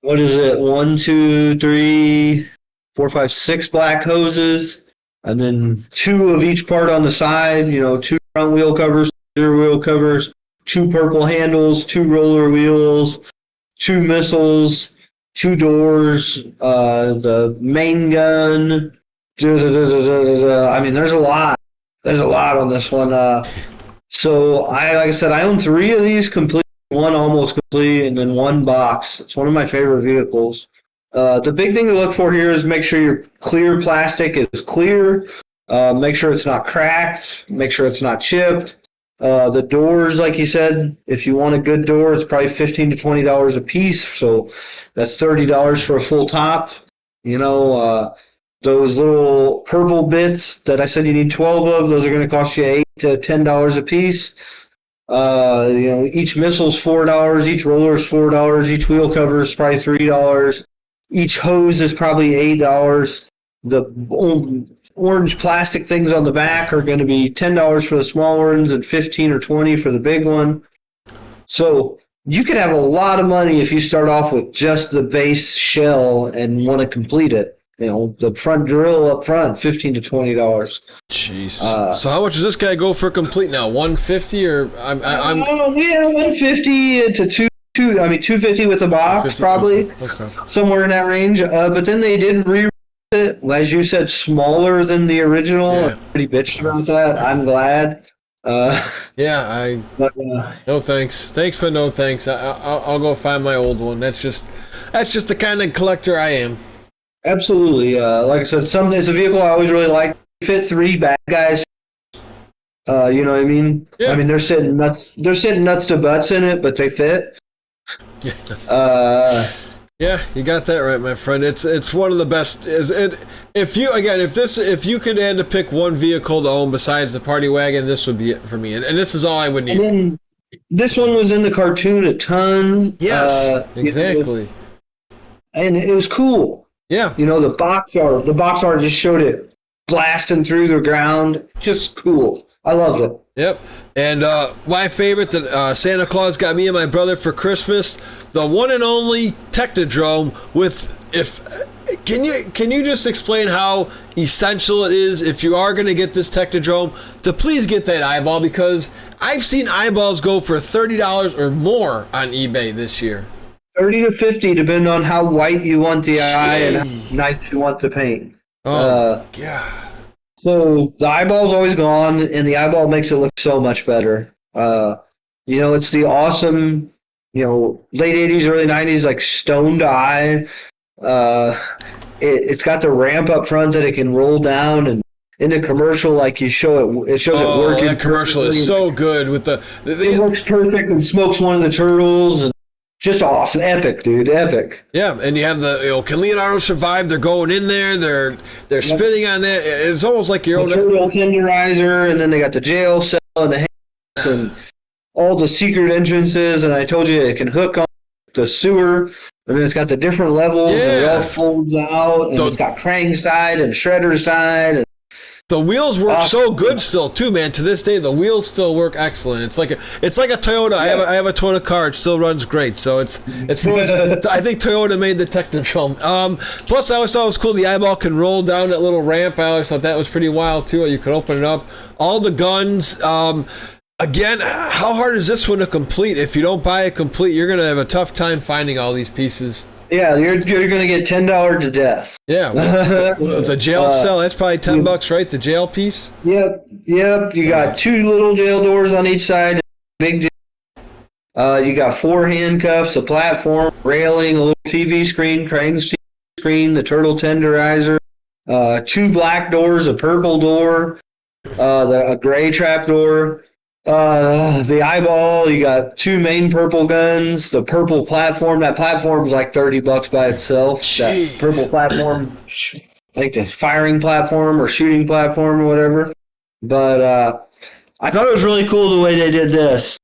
What is it? 1, 2, 3, 4, 5, 6 black hoses, and then 2 of each part on the side. You know, 2 front wheel covers, rear wheel covers, 2 purple handles, 2 roller wheels, 2 missiles, 2 doors, the main gun. I mean, there's a lot. There's a lot on this one. So like I said, I own 3 of these complete, 1 almost complete, and then 1 box. It's one of my favorite vehicles. The big thing to look for here is make sure your clear plastic is clear. Make sure it's not cracked. Make sure it's not chipped. The doors, like you said, if you want a good door, it's probably $15 to $20 a piece. So that's $30 for a full top. You know, those little purple bits that I said you need 12 of, those are going to cost you $8 to $10 a piece. Each missile's $4, each roller's $4, each wheel cover is probably $3, each hose is probably $8. The orange plastic things on the back are going to be $10 for the small ones and 15 or 20 for the big one. So you could have a lot of money if you start off with just the base shell and want to complete it. The front drill up front, $15 to $20. Jeez. So how much does this guy go for complete now? 150 or I'm 150 to 250 with the box, probably somewhere in that range. But then they didn't re it, as you said, smaller than the original. Yeah. I'm pretty bitched about that. I'm glad. No thanks. Thanks, but no thanks. I'll go find my old one. That's just the kind of collector I am. Absolutely. Like I said, it's a vehicle I always really like. Fit 3 bad guys. You know what I mean? Yeah. I mean, they're sitting nuts to butts in it, but they fit. Yeah, you got that right, my friend. It's one of the best. If you could had to pick one vehicle to own besides the party wagon, this would be it for me. And this is all I would need. And then this one was in the cartoon a ton. Yes, exactly. And it was cool. Yeah. The box art just showed it blasting through the ground. Just cool. I loved it. Yep. And my favorite that Santa Claus got me and my brother for Christmas, the one and only Technodrome can you just explain how essential it is if you are going to get this Technodrome to please get that eyeball, because I've seen eyeballs go for $30 or more on eBay this year. 30 to 50, depending on how white you want the eye and how nice you want the paint. Oh, God. So the eyeball's always gone, and the eyeball makes it look so much better. It's the awesome, late 80s, early 90s, like stoned eye. It's got the ramp up front that it can roll down, and in the commercial, like it shows it working. That commercial is so good with it works perfect and smokes one of the turtles, and just awesome. Epic, dude. Epic. Yeah, and you have can Leonardo survive? They're going in there. They're spinning on that. It's almost like your own turtle tenderizer, and then they got the jail cell and the hands and all the secret entrances. And I told you it can hook on the sewer, and then it's got the different levels, and it all folds out, and it's got crank side and shredder side. And the wheels work so good still too, man. To this day, the wheels still work excellent. It's like a Toyota. Yeah. I have a Toyota car. It still runs great. So it's I think Toyota made the Technodrome. Plus, I always thought it was cool. The eyeball can roll down that little ramp. I always thought that was pretty wild too. You could open it up. All the guns. Again, how hard is this one to complete? If you don't buy it complete, you're gonna have a tough time finding all these pieces. Yeah, you're going to get $10 to death. Yeah, the jail cell, that's probably $10, right? The jail piece? Yep. You got 2 little jail doors on each side, big jail. You got 4 handcuffs, a platform, railing, a little TV screen, crane screen, the turtle tenderizer, 2 black doors, a purple door, a gray trap door. The eyeball, you got 2 main purple guns, the purple platform. That platform is like $30 by itself. Jeez. That purple platform, like the firing platform or shooting platform or whatever. But I thought it was really cool the way they did this.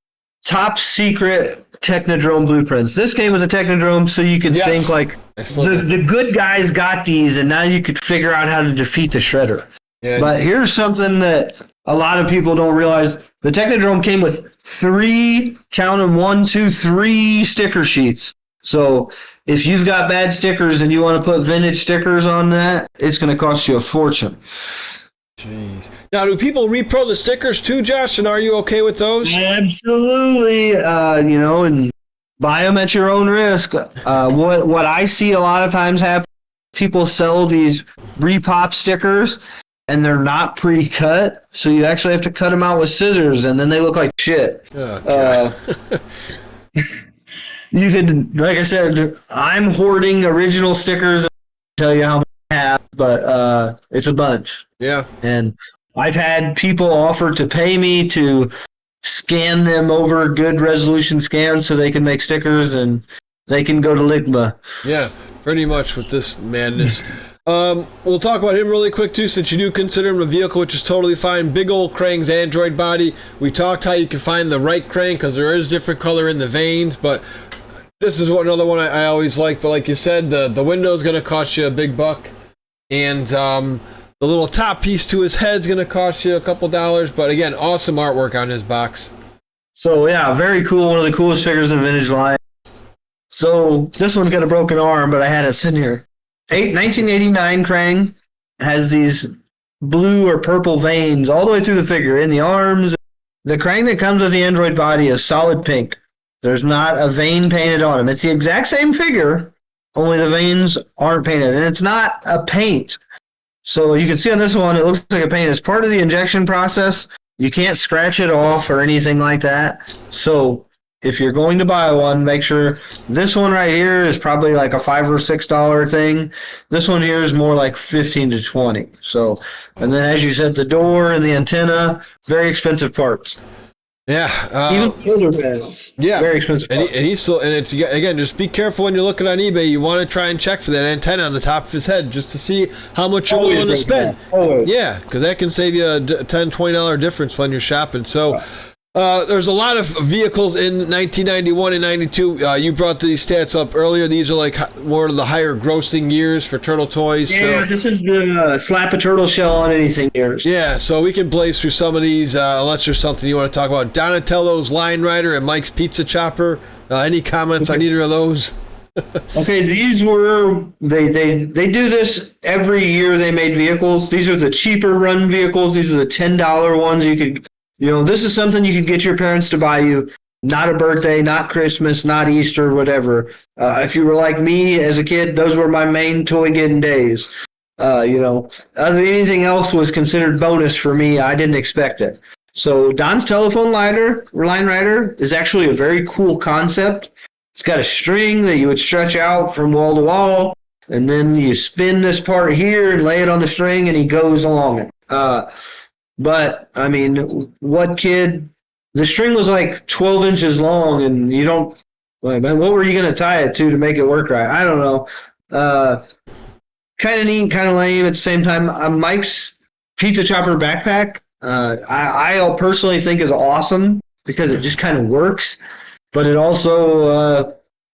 Top secret Technodrome blueprints. This came with a Technodrome, so you could think like the good guys got these, and now you could figure out how to defeat the Shredder. Yeah. But here's something that a lot of people don't realize. The Technodrome came with 3, count them, 1, 2, 3 sticker sheets. So if you've got bad stickers and you want to put vintage stickers on that, it's going to cost you a fortune. Jeez. Now, do people repro the stickers too, Josh? And are you okay with those? Absolutely. And buy them at your own risk. What I see a lot of times happen, people sell these repop stickers, and they're not pre-cut, so you actually have to cut them out with scissors, and then they look like shit. Oh, you could, like I said, I'm hoarding original stickers. I'll tell you how many I have, but it's a bunch. Yeah. And I've had people offer to pay me to scan them over good resolution scans so they can make stickers, and they can go to Ligma. Yeah, pretty much with this madness. We'll talk about him really quick too, since you do consider him a vehicle, which is totally fine. Big old Krang's Android body. We talked how you can find the right Krang because there is different color in the veins, but this is another one I always like. But like you said, the window's going to cost you a big buck, and the little top piece to his head's going to cost you a couple dollars. But again, awesome artwork on his box. So yeah, very cool. One of the coolest figures in the vintage line. So this one's got a broken arm, but I had it sitting here. 1989 Krang has these blue or purple veins all the way through the figure in the arms. The Krang that comes with the Android body is solid pink. There's not a vein painted on him. It's the exact same figure, only the veins aren't painted. And it's not a paint. So you can see on this one, it looks like a paint. It's part of the injection process. You can't scratch it off or anything like that. So if you're going to buy one, make sure this one right here is probably like a $5 or $6 thing. This one here is more like 15 to 20. So, and then as you said, the door and the antenna, very expensive parts. Yeah, even shoulder pads. Yeah, very expensive. And he's still, and it's again, just be careful when you're looking on eBay. You want to try and check for that antenna on the top of his head just to see how much you're willing to spend. Yeah, because that can save you a $10, $20 difference when you're shopping. So. There's a lot of vehicles in 1991 and 92. You brought these stats up earlier. These are like one of the higher grossing years for Turtle Toys. Yeah, so. This is the slap a turtle shell on anything years. Yeah, so we can blaze through some of these unless there's something you want to talk about. Donatello's Line Rider and Mike's Pizza Chopper. Any comments on either of those? Okay, these were they do this every year. They made vehicles. These are the cheaper run vehicles. These are the $10 ones you could. You know, this is something you could get your parents to buy you. Not a birthday, not Christmas, not Easter, whatever. If you were like me as a kid, those were my main toy getting days. You know, anything else was considered bonus for me. I didn't expect it. So Don's telephone line rider is actually a very cool concept. It's got a string that you would stretch out from wall to wall, and then you spin this part here and lay it on the string, and he goes along it. But, I mean, what kid? The string was like 12 inches long, and you don't. Like, man, what were you going to tie it to make it work right? I don't know. Kind of neat, kind of lame at the same time. Mike's Pizza Chopper backpack, I personally think is awesome because it just kind of works. But it also,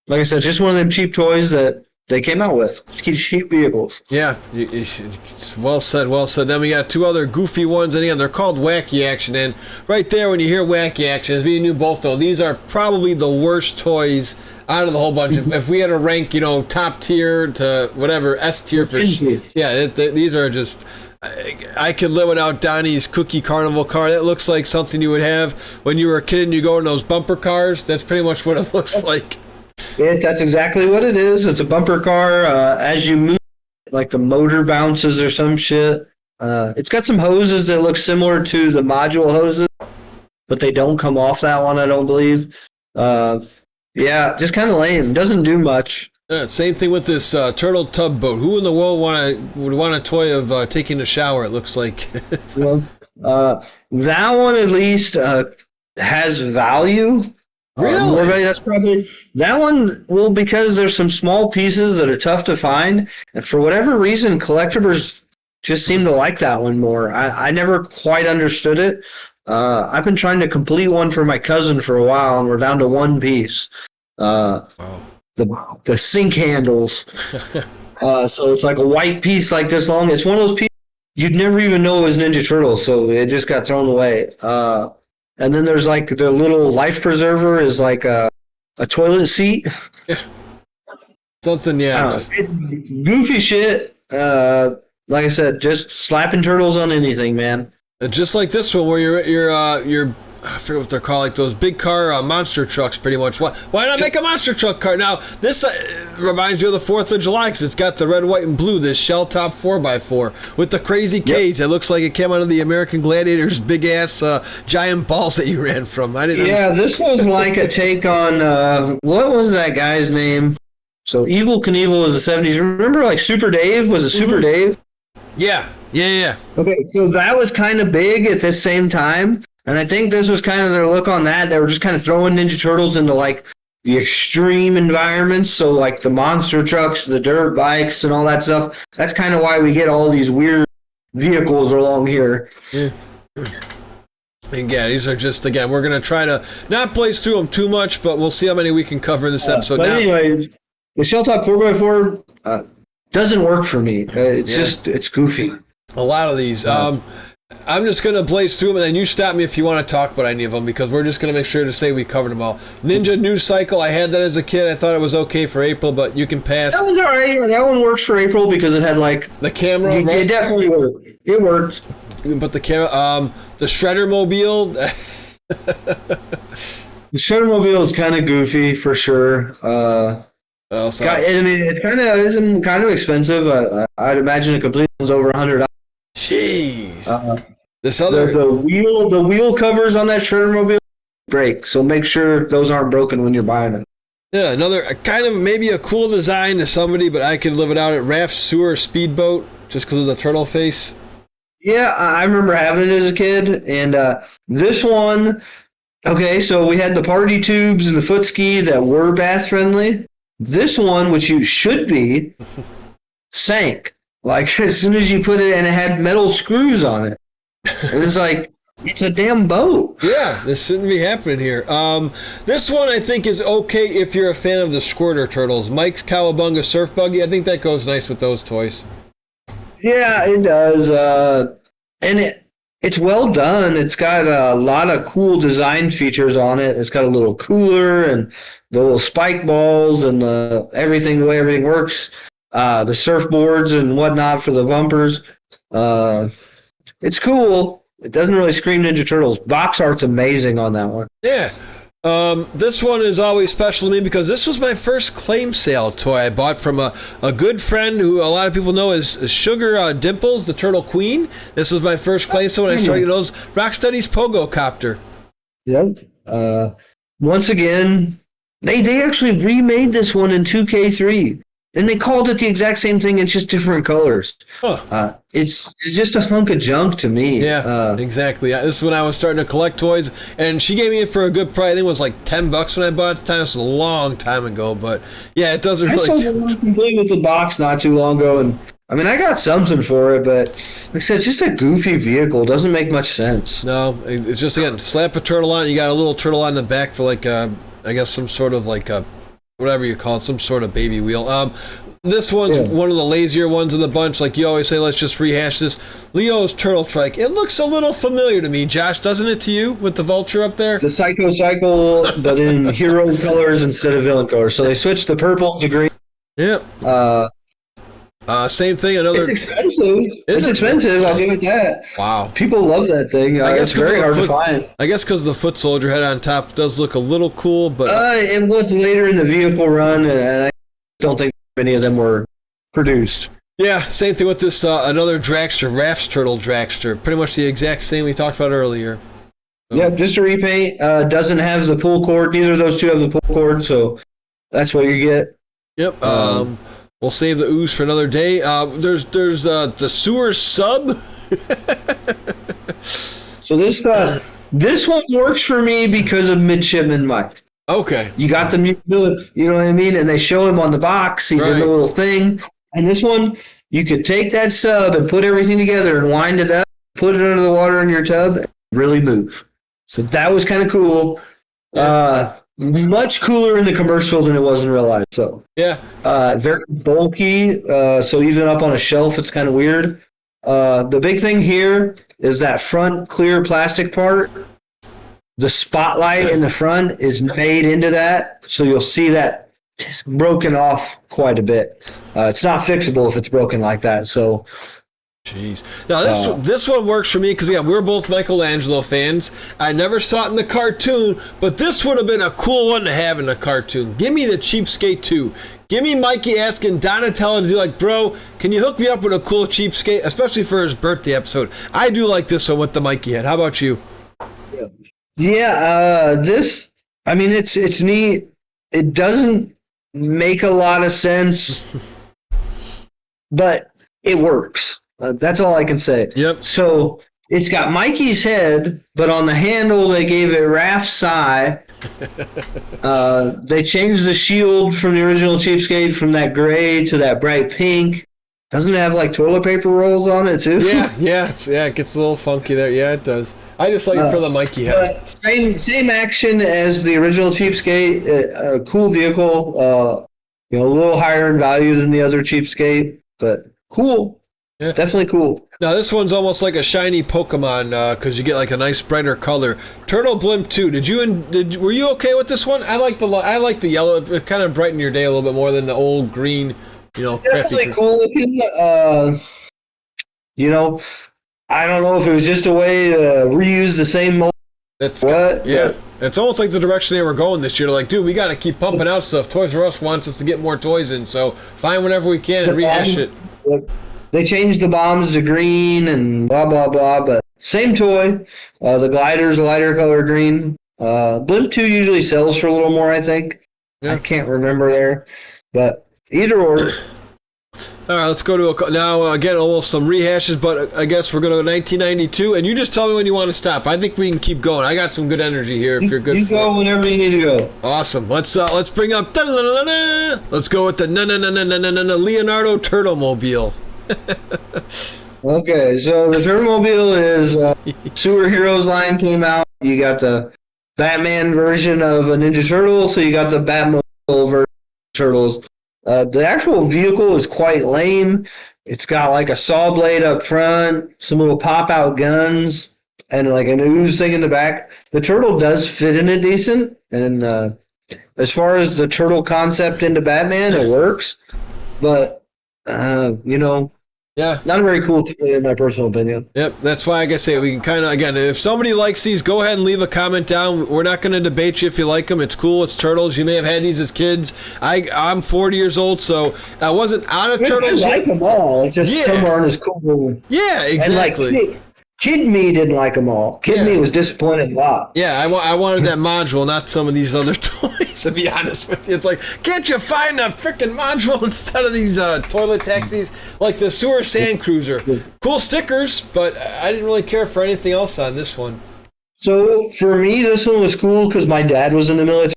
like I said, just one of them cheap toys that they came out with. Cheap vehicles. Yeah, it's well said, well said. Then we got two other goofy ones, and again, they're called Wacky Action. And right there, when you hear Wacky Action, as we knew both, though, these are probably the worst toys out of the whole bunch. If we had to rank, you know, top tier to whatever, S tier for... Yeah, these are just... I could live without Donnie's Cookie Carnival car. That looks like something you would have when you were a kid and you go in those bumper cars. That's pretty much what it looks like. That's exactly what it is. It's a bumper car. As you move, like the motor bounces or some shit. It's got some hoses that look similar to the module hoses, but they don't come off that one, I don't believe. Yeah, just kind of lame. Doesn't do much. Same thing with this turtle tub boat. Who in the world would want a toy of taking a shower, it looks like? Well, that one at least has value. Really? That's probably that one. Well, because there's some small pieces that are tough to find, and for whatever reason, collectors just seem to like that one more. I never quite understood it. I've been trying to complete one for my cousin for a while, and we're down to one piece. Wow. The sink handles. So it's like a white piece like this long. It's one of those pieces you'd never even know it was Ninja Turtles, so it just got thrown away. And then there's like the little life preserver is like a toilet seat. Yeah. Something, yeah. Goofy shit. Like I said, just slapping turtles on anything, man. Just like this one, where you're I forget what they're called, like those big car monster trucks, pretty much. Why not make a monster truck car? Now, this reminds me of the 4th of July, because it's got the red, white, and blue, this shell-top 4x4 with the crazy cage. That looks like it came out of the American Gladiators' big-ass giant balls that you ran from. This was like a take on, what was that guy's name? So Evel Knievel was the 70s. Remember, like, Super Dave? Was it Super Dave? Yeah. Okay, so that was kind of big at the same time. And I think this was kind of their look on that. They were just kind of throwing Ninja Turtles into, like, the extreme environments. So like the monster trucks, the dirt bikes, and all that stuff. That's kind of why we get all these weird vehicles along here. Yeah. Again, these are just, again, we're going to try to not blaze through them too much, but we'll see how many we can cover in this episode. But anyway, the Shell Top 4x4 doesn't work for me. It's goofy. A lot of these. I'm just going to blaze through them, and then you stop me if you want to talk about any of them, because we're just going to make sure to say we covered them all. Ninja News Cycle, I had that as a kid. I thought it was okay for April, but you can pass. That one's all right. That one works for April because it had like... The camera, right? It definitely worked. It worked. But the camera, the Shredder Mobile... The Shredder Mobile is kind of goofy, for sure. It's kind of expensive. I'd imagine a complete one's over $100. Jeez. This other the wheel covers on that Shredder Mobile break, so make sure those aren't broken when you're buying it. Yeah, another kind of maybe a cool design to somebody, but I could live it out at Raft Sewer Speedboat just because of the turtle face. Yeah, I remember having it as a kid, and this one. Okay, so we had the party tubes and the foot ski that were bass friendly. This one, which you should be, sank. Like, as soon as you put it, and it had metal screws on it. It's like, it's a damn boat. Yeah, this shouldn't be happening here. This one, I think, is okay if you're a fan of the Squirter Turtles. Mike's Cowabunga Surf Buggy, I think that goes nice with those toys. Yeah, it does. And it's well done. It's got a lot of cool design features on it. It's got a little cooler and the little spike balls and the way everything works. The surfboards and whatnot for the bumpers. It's cool. It doesn't really scream Ninja Turtles. Box art's amazing on that one. Yeah. This one is always special to me because this was my first claim sale toy I bought from a good friend who a lot of people know as Sugar Dimples, the Turtle Queen. This was my first claim sale when I started those Rocksteady's Pogo Copter. Yep. Once again, they actually remade this one in 2K3. And they called it the exact same thing, it's just different colors. Huh. It's just a hunk of junk to me. Yeah, exactly. This is when I was starting to collect toys, and she gave me it for a good price. I think it was like $10 when I bought it at the time. This was a long time ago, but yeah, it doesn't really... I sold one complete with the box not too long ago, and I mean, I got something for it, but like I said, it's just a goofy vehicle. It doesn't make much sense. No, it's just, again, slap a turtle on it. You got a little turtle on the back for like, I guess some sort of like a... whatever you call it, some sort of baby wheel. This one's one of the lazier ones of the bunch. Like you always say, let's just rehash this. Leo's Turtle Trike. It looks a little familiar to me, Josh, doesn't it to you, with the vulture up there? The Psycho Cycle, but in hero colors instead of villain colors. So they switched the purple to green. Yep. Same thing. It's expensive. It's expensive. I'll give it that. Wow. People love that thing. I guess it's very hard to find. I guess because the foot soldier head on top does look a little cool, but it was later in the vehicle run, and I don't think many of them were produced. Yeah, same thing with this another dragster, Raft's Turtle Dragster. Pretty much the exact same we talked about earlier. So. Yep, just a repaint. Doesn't have the pull cord. Neither of those two have the pull cord, so that's what you get. Yep. We'll save the ooze for another day. There's the sewer sub. So this one works for me because of Midshipman Mike. Okay. You got the mutant, you know what I mean? And they show him on the box. He's in the little thing. And this one, you could take that sub and put everything together and wind it up, put it under the water in your tub, and really move. So that was kind of cool. Yeah. Much cooler in the commercial than it was in real life. So yeah, very bulky. So even up on a shelf, it's kind of weird. The big thing here is that front clear plastic part. The spotlight in the front is made into that, so you'll see that it's broken off quite a bit. It's not fixable if it's broken like that. So. Jeez. Now this one works for me because we're both Michelangelo fans. I never saw it in the cartoon, but this would have been a cool one to have in a cartoon. Give me the Cheapskate 2. Give me Mikey asking Donatello to do like, bro, can you hook me up with a cool Cheapskate, especially for his birthday episode? I do like this one with the Mikey head. How about you? Yeah. This. I mean, it's neat. It doesn't make a lot of sense, but it works. That's all I can say. Yep. So It's got Mikey's head, but on the handle they gave it Raph's Sai. They changed the shield from the original Cheapskate from that gray to that bright pink. Doesn't it have like toilet paper rolls on it too? Yeah, it gets a little funky there. Yeah, it does. I just like it for the Mikey head. Same action as the original Cheapskate. A cool vehicle. A little higher in value than the other Cheapskate, but cool. Yeah. Definitely cool. Now this one's almost like a shiny Pokemon because you get like a nice brighter color. Turtle Blimp 2. Were you okay with this one? I like the yellow. It kind of brightened your day a little bit more than the old green. Definitely cool looking. I don't know if it was just a way to reuse the same mold. It's almost like the direction they were going this year. They're like, dude, we got to keep pumping out stuff. Toys R Us wants us to get more toys in, so find whenever we can and rehash it. They changed the bombs to green and blah, blah, blah, but same toy. The glider's a lighter color green. Blimp 2 usually sells for a little more, I think. Yeah. I can't remember there, but either or. All right, let's go to now again almost some rehashes, but I guess we're going to 1992, and you just tell me when you want to stop. I think we can keep going. I got some good energy here. If you're good, you go whenever you need to go. Awesome. Let's bring up. Let's go with the Leonardo Turtlemobile. Okay, so the Turtlemobile is Sewer Heroes line came out. You got the Batman version of a Ninja Turtle, so you got the Batmobile version of Turtles. The actual vehicle is quite lame. It's got like a saw blade up front, some little pop-out guns, and like an ooze thing in the back. The turtle does fit in it decent, and as far as the turtle concept into Batman, it works. But, yeah, not a very cool toy in my personal opinion. Yep, that's why, like I say, we can kind of, again, if somebody likes these, go ahead and leave a comment down. We're not going to debate you if you like them. It's cool. It's Turtles. You may have had these as kids. I'm 40 years old, so I wasn't out of Turtles. I like them all. It's just some aren't as cool. Yeah, exactly. And Kid Me didn't like them all. Kid Me was disappointed a lot. Yeah, I wanted that module, not some of these other toys, to be honest with you. It's like, can't you find a freaking module instead of these toilet taxis? Like the Sewer Sand Cruiser. Cool stickers, but I didn't really care for anything else on this one. So for me, this one was cool because my dad was in the military.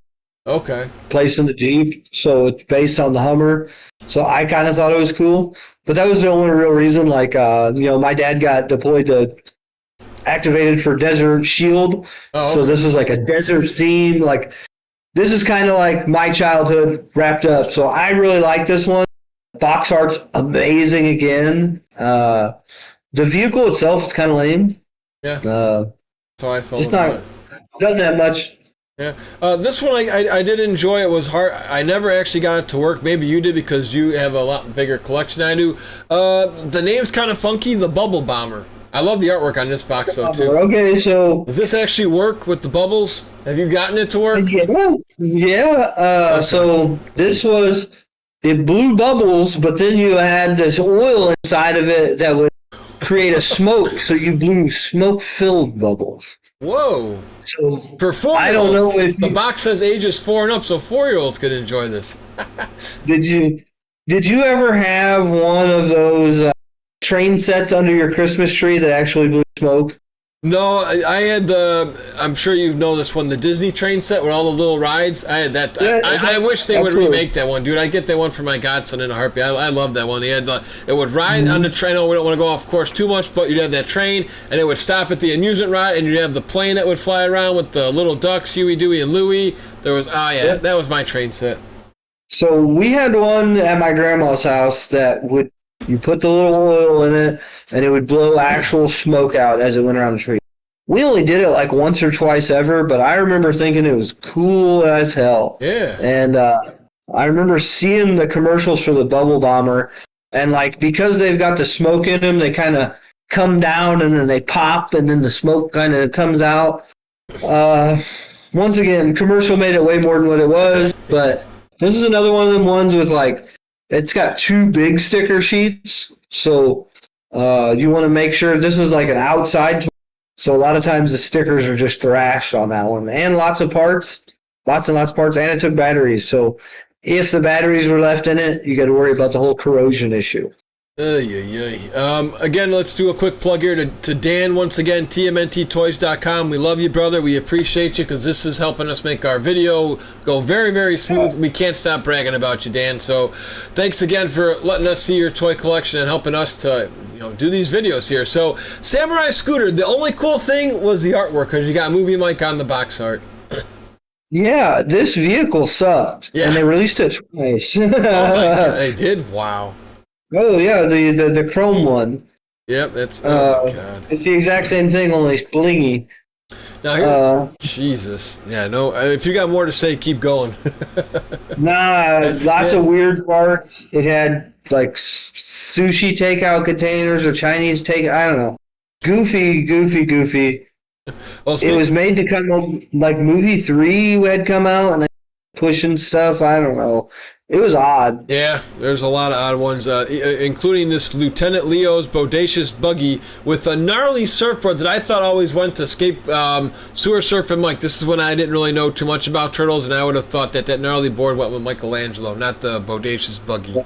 Okay. Placed in the Jeep, so it's based on the Hummer. So I kind of thought it was cool. But that was the only real reason. Like, my dad got deployed to activated for Desert Shield. Oh, okay. So this is like a desert theme. Like, this is kind of like my childhood wrapped up. So I really like this one. Box art's amazing again. The vehicle itself is kind of lame. Yeah. So I felt just not doesn't have much. Yeah. This one I did enjoy. It was hard. I never actually got it to work. Maybe you did because you have a lot bigger collection than I do. The name's kind of funky. The Bubble Bomber. I love the artwork on this box, though, too. Okay, so... Does this actually work with the bubbles? Have you gotten it to work? Yeah. Okay. So this was... It blew bubbles, but then you had this oil inside of it that would create a smoke, so you blew smoke-filled bubbles. Whoa. So for 4-year-olds, I don't know if the box says ages 4 and up, so 4-year-olds could enjoy this. Did you ever have one of those... train sets under your Christmas tree that actually blew smoke? No, I had I'm sure you know this one, the Disney train set with all the little rides. I had that. Yeah, I wish they would remake that one, dude. I'd get that one for my godson in a heartbeat. I love that one. They had it would ride on the train. Oh, we don't want to go off course too much, but you'd have that train, and it would stop at the amusement ride, and you'd have the plane that would fly around with the little ducks, Huey, Dewey, and Louie. There was, that was my train set. So we had one at my grandma's house that would, you put the little oil in it, and it would blow actual smoke out as it went around the tree. We only did it like once or twice ever, but I remember thinking it was cool as hell. Yeah. And I remember seeing the commercials for the Bubble Bomber, and like because they've got the smoke in them, they kind of come down and then they pop, and then the smoke kind of comes out. Once again, commercial made it way more than what it was, but this is another one of them ones with like, it's got 2 big sticker sheets, so you want to make sure this is like an outside. So a lot of times the stickers are just thrashed on that one, and lots and lots of parts, and it took batteries. So if the batteries were left in it, you got to worry about the whole corrosion issue. Again, let's do a quick plug here to Dan once again, TMNTtoys.com. We love you, brother. We appreciate you because this is helping us make our video go very, very smooth. We can't stop bragging about you, Dan. So thanks again for letting us see your toy collection and helping us to do these videos here. So Samurai Scooter, the only cool thing was the artwork because you got Movie Mike on the box art. Yeah, this vehicle sucked, and they released it twice. Oh my God, they did? Wow. Oh yeah, the chrome one. Yep, that's oh my God. It's the exact same thing, only it's blingy. Now here, Jesus, yeah, no. If you got more to say, keep going. Nah, lots of weird parts. It had like sushi takeout containers or Chinese take. I don't know. Goofy. Well, it was made to come up like movie 3 had come out and pushing stuff. I don't know. It was odd. Yeah, there's a lot of odd ones, including this Lieutenant Leo's bodacious buggy with a gnarly surfboard that I thought always went to escape sewer surfing Mike. This is when I didn't really know too much about turtles, and I would have thought that gnarly board went with Michelangelo, not the bodacious buggy.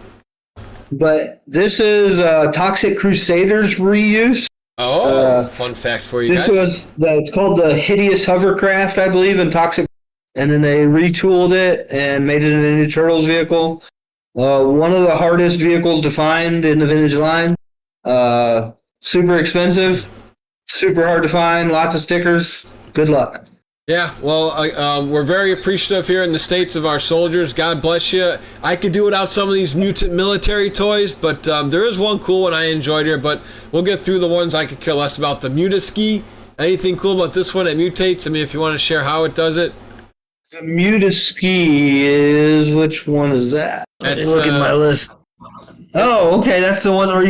But this is Toxic Crusaders reuse. Oh, fun fact for you guys. It's called the Hideous Hovercraft, I believe, in Toxic. And then they retooled it and made it a Ninja Turtles vehicle. One of the hardest vehicles to find in the vintage line. Super expensive, super hard to find, lots of stickers. Good luck. Yeah, well, we're very appreciative here in the States of our soldiers. God bless you. I could do without some of these mutant military toys, but there is one cool one I enjoyed here, but we'll get through the ones I could care less about. The Mutaski. Anything cool about this one? It mutates. I mean, if you want to share how it does it. The Mutaski is, which one is that? Let me look at my list. Oh, okay, that's the one where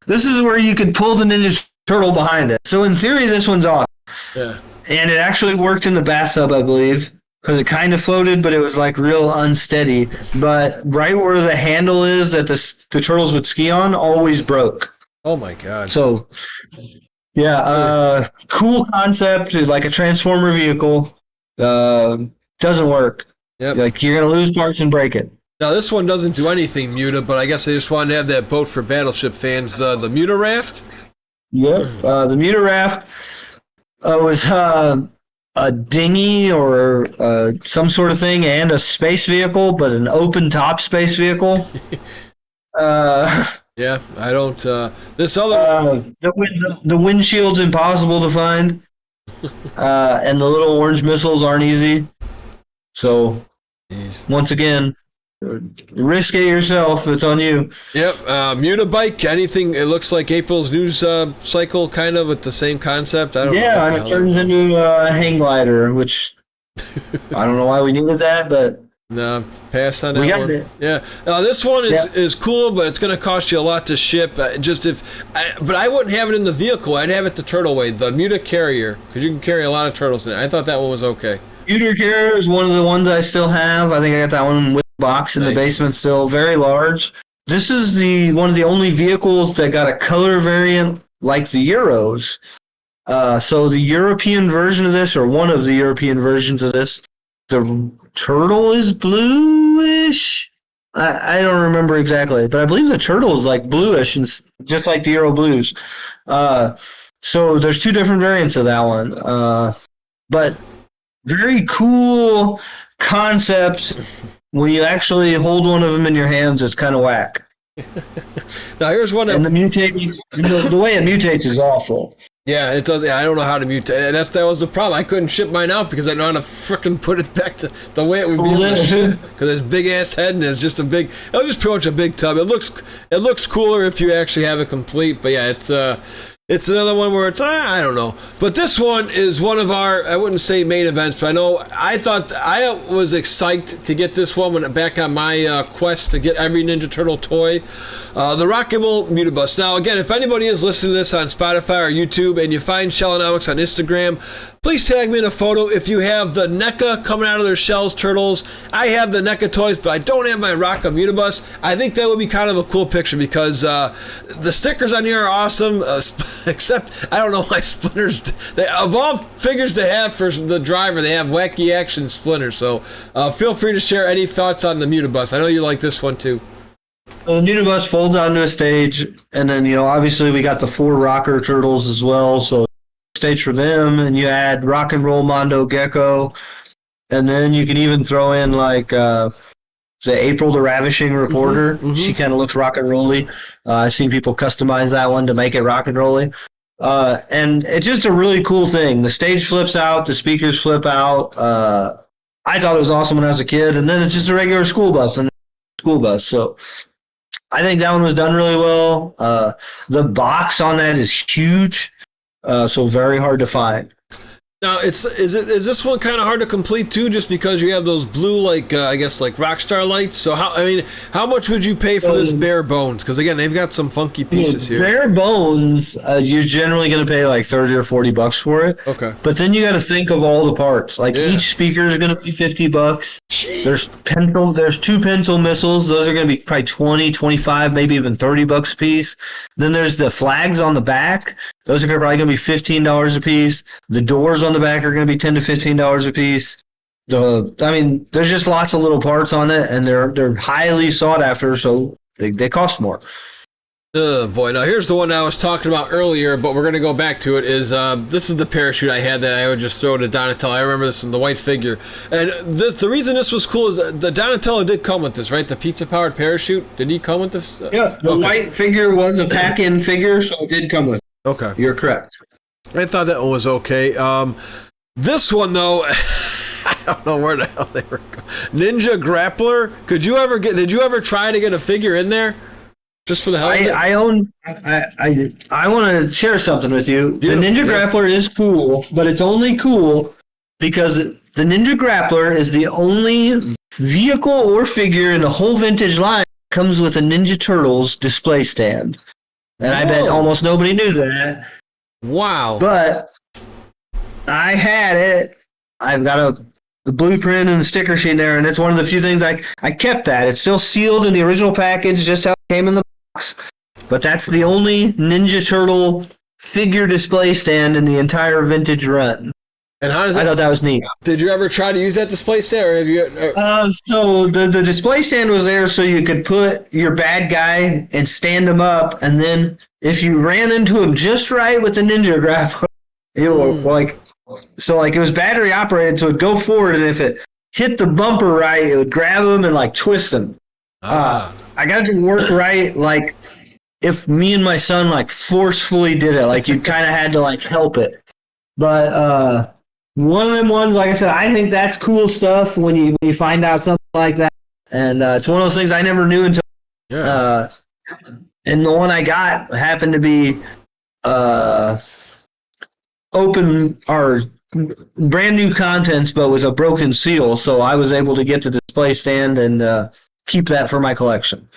this is where you could pull the Ninja Turtle behind it. So in theory, this one's awesome. Yeah. And it actually worked in the bathtub, I believe, because it kind of floated, but it was like real unsteady. But right where the handle is that the turtles would ski on always broke. Oh my God. So, yeah, cool concept, like a Transformer vehicle. Doesn't work. Yep. Like you're gonna lose parts and break it. Now this one doesn't do anything Muta, but I guess they just wanted to have that boat for Battleship fans. The Muta Raft. Yep. The Muta Raft was a dinghy or some sort of thing, and a space vehicle, but an open top space vehicle. Yeah, I don't. This other the windshield's impossible to find, and the little orange missiles aren't easy. So, once again, risk it yourself. It's on you. Yep. Muta Bike. Anything? It looks like April's news cycle, kind of with the same concept. I don't know. Yeah, and it turns into a hang glider, which I don't know why we needed that, but. No, pass on that we got one. it. Yeah, this one is cool, but it's going to cost you a lot to ship. But I wouldn't have it in the vehicle. I'd have it the turtle way, the Muta Carrier, because you can carry a lot of turtles in it. I thought that one was okay. Muta Carrier is one of the ones I still have. I think I got that one with the box in the basement still, very large. This is one of the only vehicles that got a color variant like the Euros. So the European version of this, or one of the European versions of this, the turtle is bluish. I don't remember exactly, but I believe the turtle is like bluish, and just like the Euro Blues. So there's two different variants of that one. But very cool concept. When you actually hold one of them in your hands, it's kind of whack. Now here's one. And the way it mutates is awful. Yeah, it does. Yeah, I don't know how to mutate. That was the problem. I couldn't ship mine out because I don't know how to frickin' put it back to the way it would be. Because it's big ass head and it's just it was just pretty much a big tub. It looks cooler if you actually have it complete. But yeah, it's another one where I don't know. But this one is one of our, I wouldn't say main events, but I thought I was excited to get this one back on my quest to get every Ninja Turtle toy. The Rock'n'Roll Mutabus. Now, again, if anybody is listening to this on Spotify or YouTube and you find Shellonomics on Instagram, please tag me in a photo if you have the NECA coming out of their shells turtles. I have the NECA toys, but I don't have my Rock'em Mutabus. I think that would be kind of a cool picture because the stickers on here are awesome, except I don't know why Splinters, of all figures to have for the driver, they have Wacky Action Splinter. So feel free to share any thoughts on the Mutabus. I know you like this one too. The Unibus folds onto a stage, and then obviously we got the 4 rocker turtles as well. So stage for them, and you add Rock and Roll Mondo Gecko, and then you can even throw in like say April the Ravishing Reporter. She kind of looks rock and rolly. I've seen people customize that one to make it rock and rolly. And it's just a really cool thing. The stage flips out, the speakers flip out. I thought it was awesome when I was a kid, and then it's just a regular school bus. So I think that one was done really well. The box on that is huge, so very hard to find. Now, is this one kind of hard to complete too, just because you have those blue, I guess, like Rockstar lights? So how much would you pay for this bare bones? Because again, they've got some funky pieces here. Bare bones, you're generally going to pay like $30 or $40 for it. Okay. But then you got to think of all the parts. Each speaker is going to be $50. Jeez. There's 2 pencil missiles. Those are going to be probably 20, 25, maybe even $30 a piece. Then there's the flags on the back. Those are probably going to be $15 a piece. The doors on the back are going to be $10 to $15 a piece. There's just lots of little parts on it, and they're highly sought after, so they cost more. Oh boy! Now here's the one I was talking about earlier, but we're going to go back to it. This is the parachute I had that I would just throw to Donatello. I remember this from the white figure, and the reason this was cool is the Donatello did come with this, right? The pizza-powered parachute. Did he come with this? Yeah, the white figure was a pack-in figure, so it did come with it. Okay. You're correct. I thought that one was okay. This one, though, I don't know where the hell they were going. Ninja Grappler? Did you ever try to get a figure in there? Just for the hell of it? I want to share something with you. Beautiful. The Ninja Grappler is cool, but it's only cool because the Ninja Grappler is the only vehicle or figure in the whole vintage line that comes with a Ninja Turtles display stand. And I bet almost nobody knew that. Wow. But I had it. I've got the blueprint and the sticker sheet there, and it's one of the few things I kept that. It's still sealed in the original package, just how it came in the box. But that's the only Ninja Turtle figure display stand in the entire vintage run. And how does I thought that was neat. Did you ever try to use that display stand? Or have you? So the display stand was there so you could put your bad guy and stand him up, and then if you ran into him just right with the Ninja Grappler, it would it was battery operated, so it'd go forward, and if it hit the bumper right, it would grab him and twist him. I got it to work right, if me and my son forcefully did it, you kind of had to help it. But one of them ones, like I said, I think that's cool stuff when you find out something like that, and it's one of those things I never knew until. Yeah. And the one I got happened to be open or brand new contents, but with a broken seal, so I was able to get the display stand and keep that for my collection.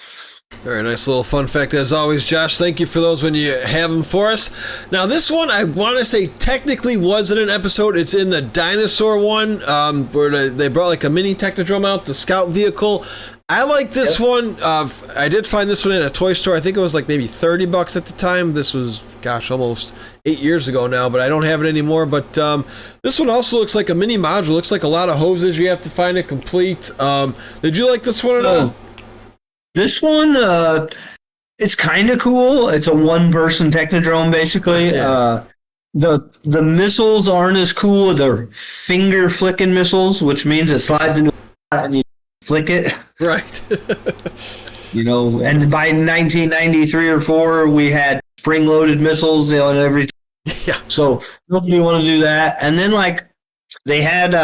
Very nice little fun fact as always, Josh. Thank you for those when you have them for us. Now this one I want to say technically wasn't an episode. It's in the dinosaur one where they brought a mini Technodrome out, the scout vehicle. I like this one. I did find this one in a toy store. I think it was maybe $30 at the time. This was, almost 8 years ago now, but I don't have it anymore. But this one also looks like a mini module. Looks like a lot of hoses. You have to find it complete. Did you like this one at all? This one, it's kind of cool. It's a one-person Technodrome, basically. Yeah. The missiles aren't as cool. They're finger-flicking missiles, which means it slides into and you flick it. Right. And by 1993 or 4, we had spring-loaded missiles, and everything. Yeah. So nobody wanted to do that. And then, they had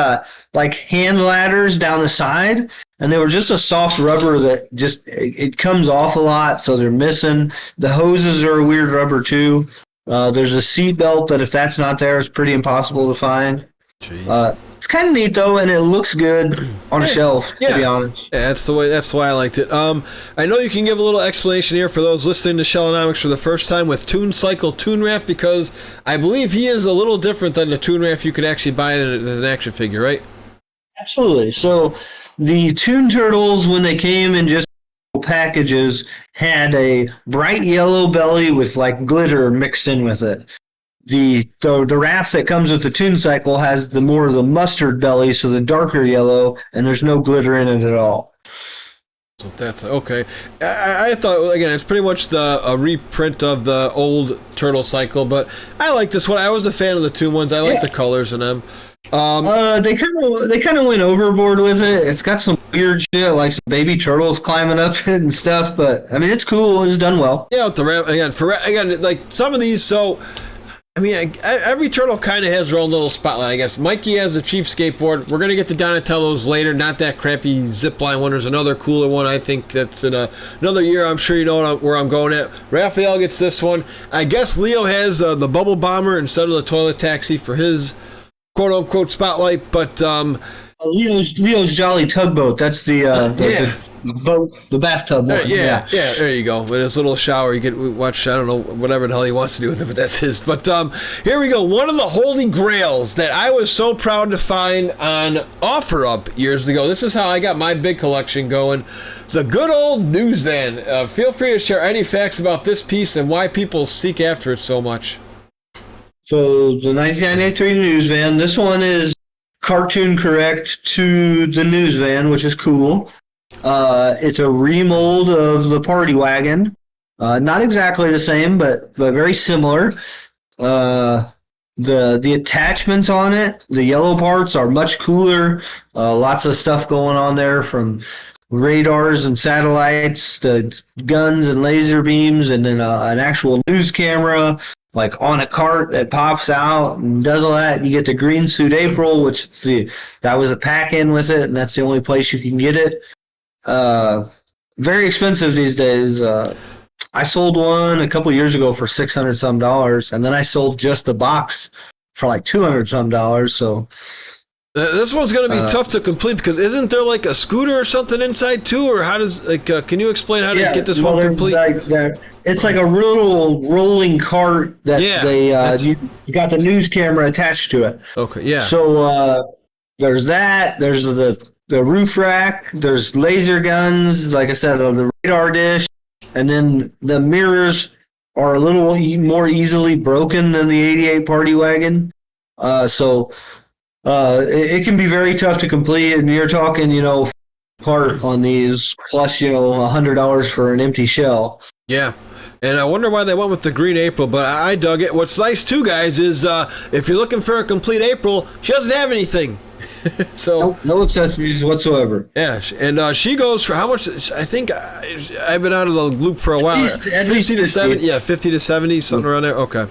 hand ladders down the side, and they were just a soft rubber that just it comes off a lot, so they're missing. The hoses are a weird rubber too. There's a seat belt that if that's not there, it's pretty impossible to find. It's kind of neat though, and it looks good on a shelf. To be honest, yeah, that's why I liked it. I know you can give a little explanation here for those listening to Shellonomics for the first time with Toon Cycle Toon Raff, because I believe he is a little different than the Toon Raff you could actually buy as an action figure, right? Absolutely. So the Toon Turtles, when they came in just packages, had a bright yellow belly with glitter mixed in with it. The raft that comes with the Toon Cycle has the more of the mustard belly, so the darker yellow, and there's no glitter in it at all. So that's okay. I thought, again, it's pretty much a reprint of the old Turtle cycle, but I like this one. I was a fan of the two ones. I like the colors in them. They kind of went overboard with it. It's got some weird shit like some baby turtles climbing up it and stuff, but I mean it's cool. It's done well. Yeah, with the again, like some of these. So, I mean, every turtle kind of has their own little spotlight, I guess. Mikey has a cheap skateboard. We're gonna get to Donatello's later. Not that crappy zipline one. There's another cooler one. I think that's in another year. I'm sure you know where I'm going at. Raphael gets this one. I guess Leo has the bubble bomber instead of the toilet taxi for his quote-unquote spotlight, but Leo's Jolly Tugboat. That's the boat, the bathtub one. Yeah, there you go. With his little shower, you can watch, I don't know, whatever the hell he wants to do with it, but that's his. But here we go. One of the holy grails that I was so proud to find on OfferUp years ago. This is how I got my big collection going. The good old news van. Feel free to share any facts about this piece and why people seek after it so much. So the 1993 news van. This one is cartoon correct to the news van, which is cool. It's a remold of the party wagon. Not exactly the same, but very similar. The attachments on it, the yellow parts are much cooler. Lots of stuff going on there, from radars and satellites to guns and laser beams, and then an actual news camera, like on a cart that pops out and does all that. You get the green suit April, which that was a pack in with it, and that's the only place you can get it. Very expensive these days. I sold one a couple years ago for $600 some, and then I sold just the box for like $200 some. So this one's going to be tough to complete, because isn't there like a scooter or something inside too, or how does can you explain how to get this one complete? It's like a little rolling cart that you got the news camera attached to it. Okay, yeah. So there's that. There's the roof rack. There's laser guns. Like I said, the radar dish, and then the mirrors are a little more easily broken than the '88 party wagon. It can be very tough to complete, and you're talking, part on these plus, $100 for an empty shell. Yeah. And I wonder why they went with the green April, but I dug it. What's nice too, guys, is if you're looking for a complete April, she doesn't have anything. So no accessories whatsoever. Yeah, and she goes for how much? I think I've been out of the loop for a while. At least 50 to 70. Yeah, 50 to 70, something around there. Okay.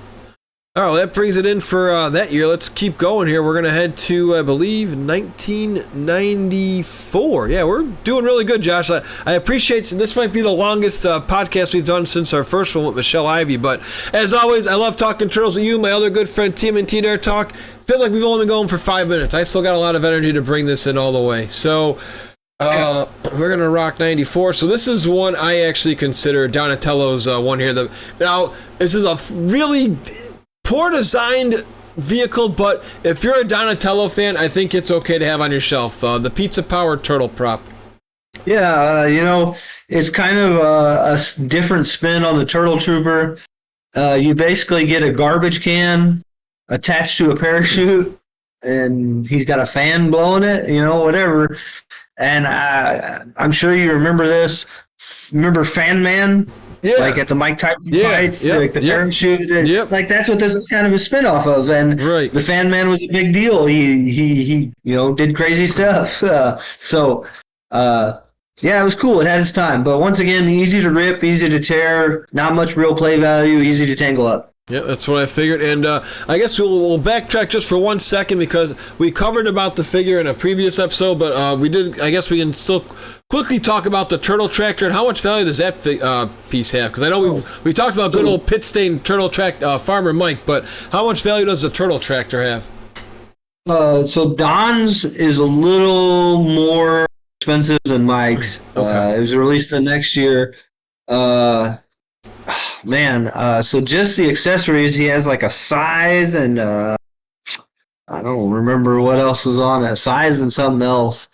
All right, well, that brings it in for that year. Let's keep going here. We're going to head to, I believe, 1994. Yeah, we're doing really good, Josh. I appreciate you. This might be the longest podcast we've done since our first one with Michelle Ivy. But as always, I love talking turtles with you, my other good friend, TMNT Nerd Talk. Feels like we've only been going for 5 minutes. I still got a lot of energy to bring this in all the way. So we're going to rock 94. So this is one I actually consider Donatello's one here. Now, this is a really poor designed vehicle, but if you're a Donatello fan, I think it's okay to have on your shelf. The pizza powered turtle prop. Yeah, it's kind of a different spin on the Turtle Trooper. You basically get a garbage can attached to a parachute, and he's got a fan blowing it, whatever. And I'm sure you remember this. Remember Fan Man? Yeah. Like at the Mike Tyson fights, like the parachute. Like that's what this is kind of a spin-off of. And the Fan Man was a big deal. He did crazy stuff. It was cool. It had its time. But once again, easy to rip, easy to tear, not much real play value, easy to tangle up. Yeah, that's what I figured. And I guess we'll backtrack just for 1 second, because we covered about the figure in a previous episode, but I guess we can still quickly talk about the turtle tractor and how much value does that piece have? Because I know we talked about good old pit stain turtle farmer Mike, but how much value does the turtle tractor have? So Don's is a little more expensive than Mike's. Okay. It was released the next year. So just the accessories, he has like a size and I don't remember what else was on it. Size and something else.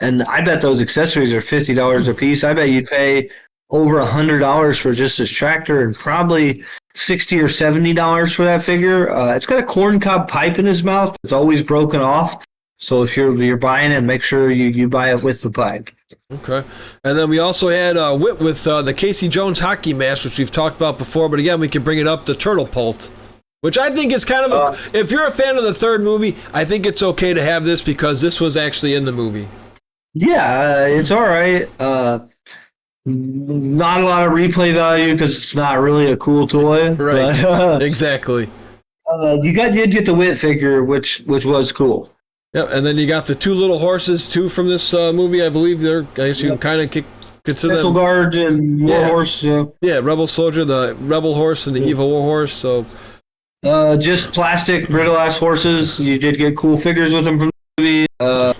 And I bet those accessories are $50 a piece. I bet you'd pay over $100 for just this tractor, and probably $60 or $70 for that figure. It's got a corncob pipe in his mouth. It's always broken off. So if you're buying it, make sure you buy it with the pipe. Okay. And then we also had Whip with the Casey Jones hockey mask, which we've talked about before, but again, we can bring it up, the Turtle Pult, which I think is kind of if you're a fan of the third movie, I think it's okay to have this because this was actually in the movie. Yeah, it's all right. Not a lot of replay value because it's not really a cool toy. Right. But, exactly. you did get the Wit figure, which was cool. Yeah, and then you got the two little horses too from this movie. I believe I guess you can kind of consider Missile them. Guard and War Horse. Yeah, Rebel Soldier, the Rebel Horse, and the Evil War Horse. So, just plastic, brittle ass horses. You did get cool figures with them from the movie.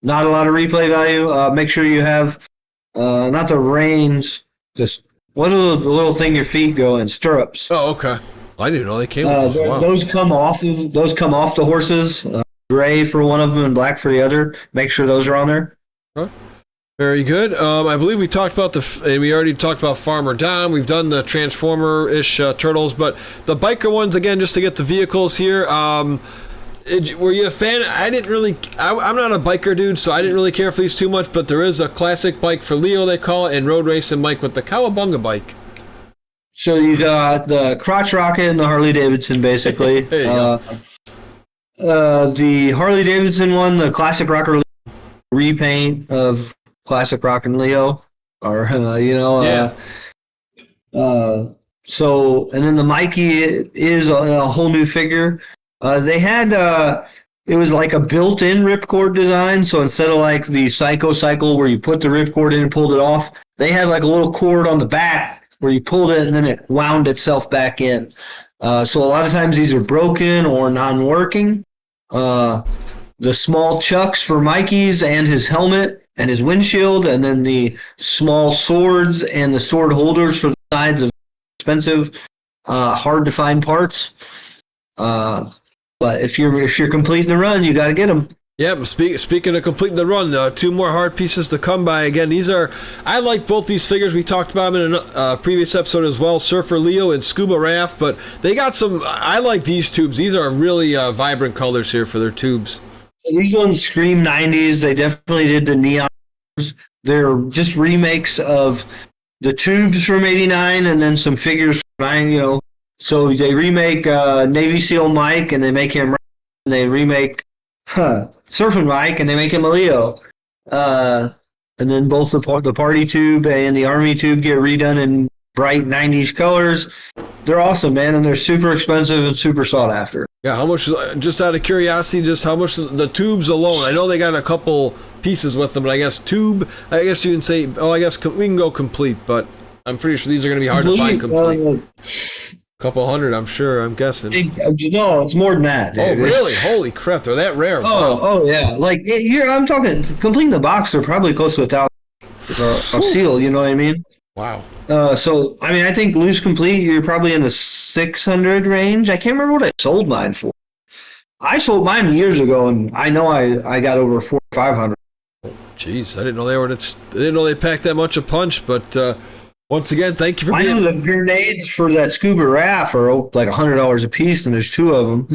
Not a lot of replay value. Make sure you have not the reins. Just what are the little thing your feet go in? Stirrups. oh, okay. I didn't know they came with those. Wow. Those come off the horses. Gray for one of them and black for the other. Make sure those are on there. Huh? Very good. I believe we talked about we already talked about Farmer Dom. We've done the Transformer-ish turtles, but the biker ones again, just to get the vehicles here. Were you a fan? I didn't really. I'm not a biker dude, so I didn't really care for these too much. But there is a classic bike for Leo, they call it, and road racing Mike with the Cowabunga bike. So you got the crotch rocket and the Harley Davidson, basically. There you go. The Harley Davidson one, the Classic Rocker repaint of Classic Rock and Leo, or so, and then the Mikey is a whole new figure. They had it was like a built-in ripcord design. So instead of like the Psycho Cycle where you put the ripcord in and pulled it off, they had like a little cord on the back where you pulled it and then it wound itself back in. So a lot of times these are broken or non-working. The small chucks for Mikey's and his helmet and his windshield, and then the small swords and the sword holders for the sides of expensive, hard to find parts. But if you're completing the run, you got to get them. Yeah, speaking of completing the run, two more hard pieces to come by. Again, I like both these figures. We talked about them in a previous episode as well, Surfer Leo and Scuba Raph, but they got I like these tubes. These are really vibrant colors here for their tubes. These ones scream 90s. They definitely did the neon. They're just remakes of the tubes from 89 and then some figures from 9, So they remake Navy SEAL Mike and they make him, and they remake Surfing Mike and they make him a Leo. And then both the party tube and the army tube get redone in bright 90s colors. They're awesome, man, and they're super expensive and super sought after. Yeah, how much, just out of curiosity, just how much the tubes alone? I know they got a couple pieces with them, but I guess you can say, I guess we can go complete, but I'm pretty sure these are going to be hard to find complete. Couple hundred, I'm sure, I'm guessing. No, it's more than that, dude. Oh, really? Holy crap, they're that rare. Oh, yeah. Like, I'm talking, completing the box, they're probably close to 1,000 a seal, you know what I mean? Wow. So, I mean, I think loose complete, you're probably in the 600 range. I can't remember what I sold mine for. I sold mine years ago, and I know I got over 400 or 500. Jeez, I didn't know they packed that much a punch, but once again, thank you for being... I know the grenades for that Scuba Raph are like $100 a piece, and there's two of them.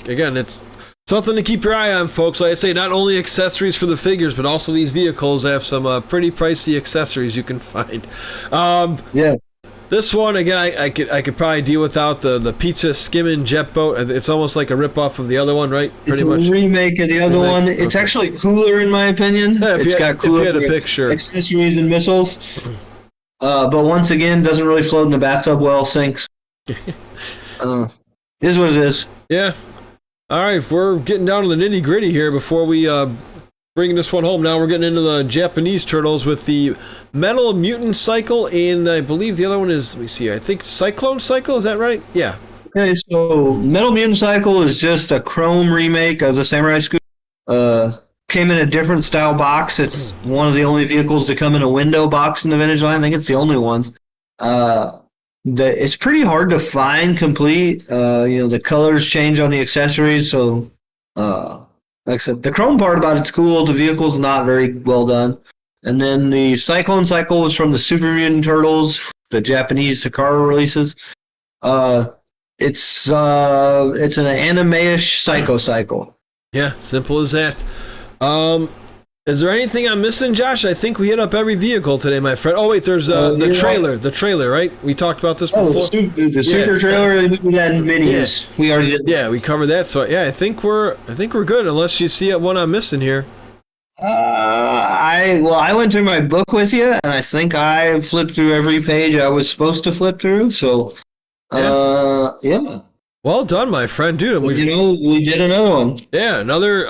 Again, it's something to keep your eye on, folks. Like I say, not only accessories for the figures, but also these vehicles have some pretty pricey accessories you can find. Yeah. This one, again, I could probably deal without the pizza skimming jet boat. It's almost like a ripoff of the other one, right? It's a remake of the other one. It's actually cooler, in my opinion. Yeah, it's got cooler if you had a picture. Accessories and missiles. But once again, doesn't really float in the bathtub well, sinks. Is what it is. Yeah. All right, we're getting down to the nitty gritty here before we bring this one home. Now we're getting into the Japanese turtles with the Metal Mutant Cycle, and I believe the other one is, let me see, I think Cyclone Cycle, is that right? Yeah. Okay, so Metal Mutant Cycle is just a chrome remake of the Samurai Scooter. Came in a different style box. It's one of the only vehicles to come in a window box in the vintage line. I think it's the only one. It's pretty hard to find complete. The colors change on the accessories. So, like I said, the chrome part about it's cool. The vehicle's not very well done. And then the Cyclone Cycle was from the Super Mutant Turtles, the Japanese Sakura releases. It's an anime-ish Psycho Cycle. Yeah, simple as that. Is there anything I'm missing, Josh? I think we hit up every vehicle today, my friend. Oh, wait, there's the trailer. Right. The trailer, right? We talked about this before. The super trailer and minis. Yeah. We already did. Yeah, we covered that. So, yeah, I think we're good, unless you see one I'm missing here. I went through my book with you, and I think I flipped through every page I was supposed to flip through. So, yeah. Well done, my friend, dude. We did another one. Yeah, another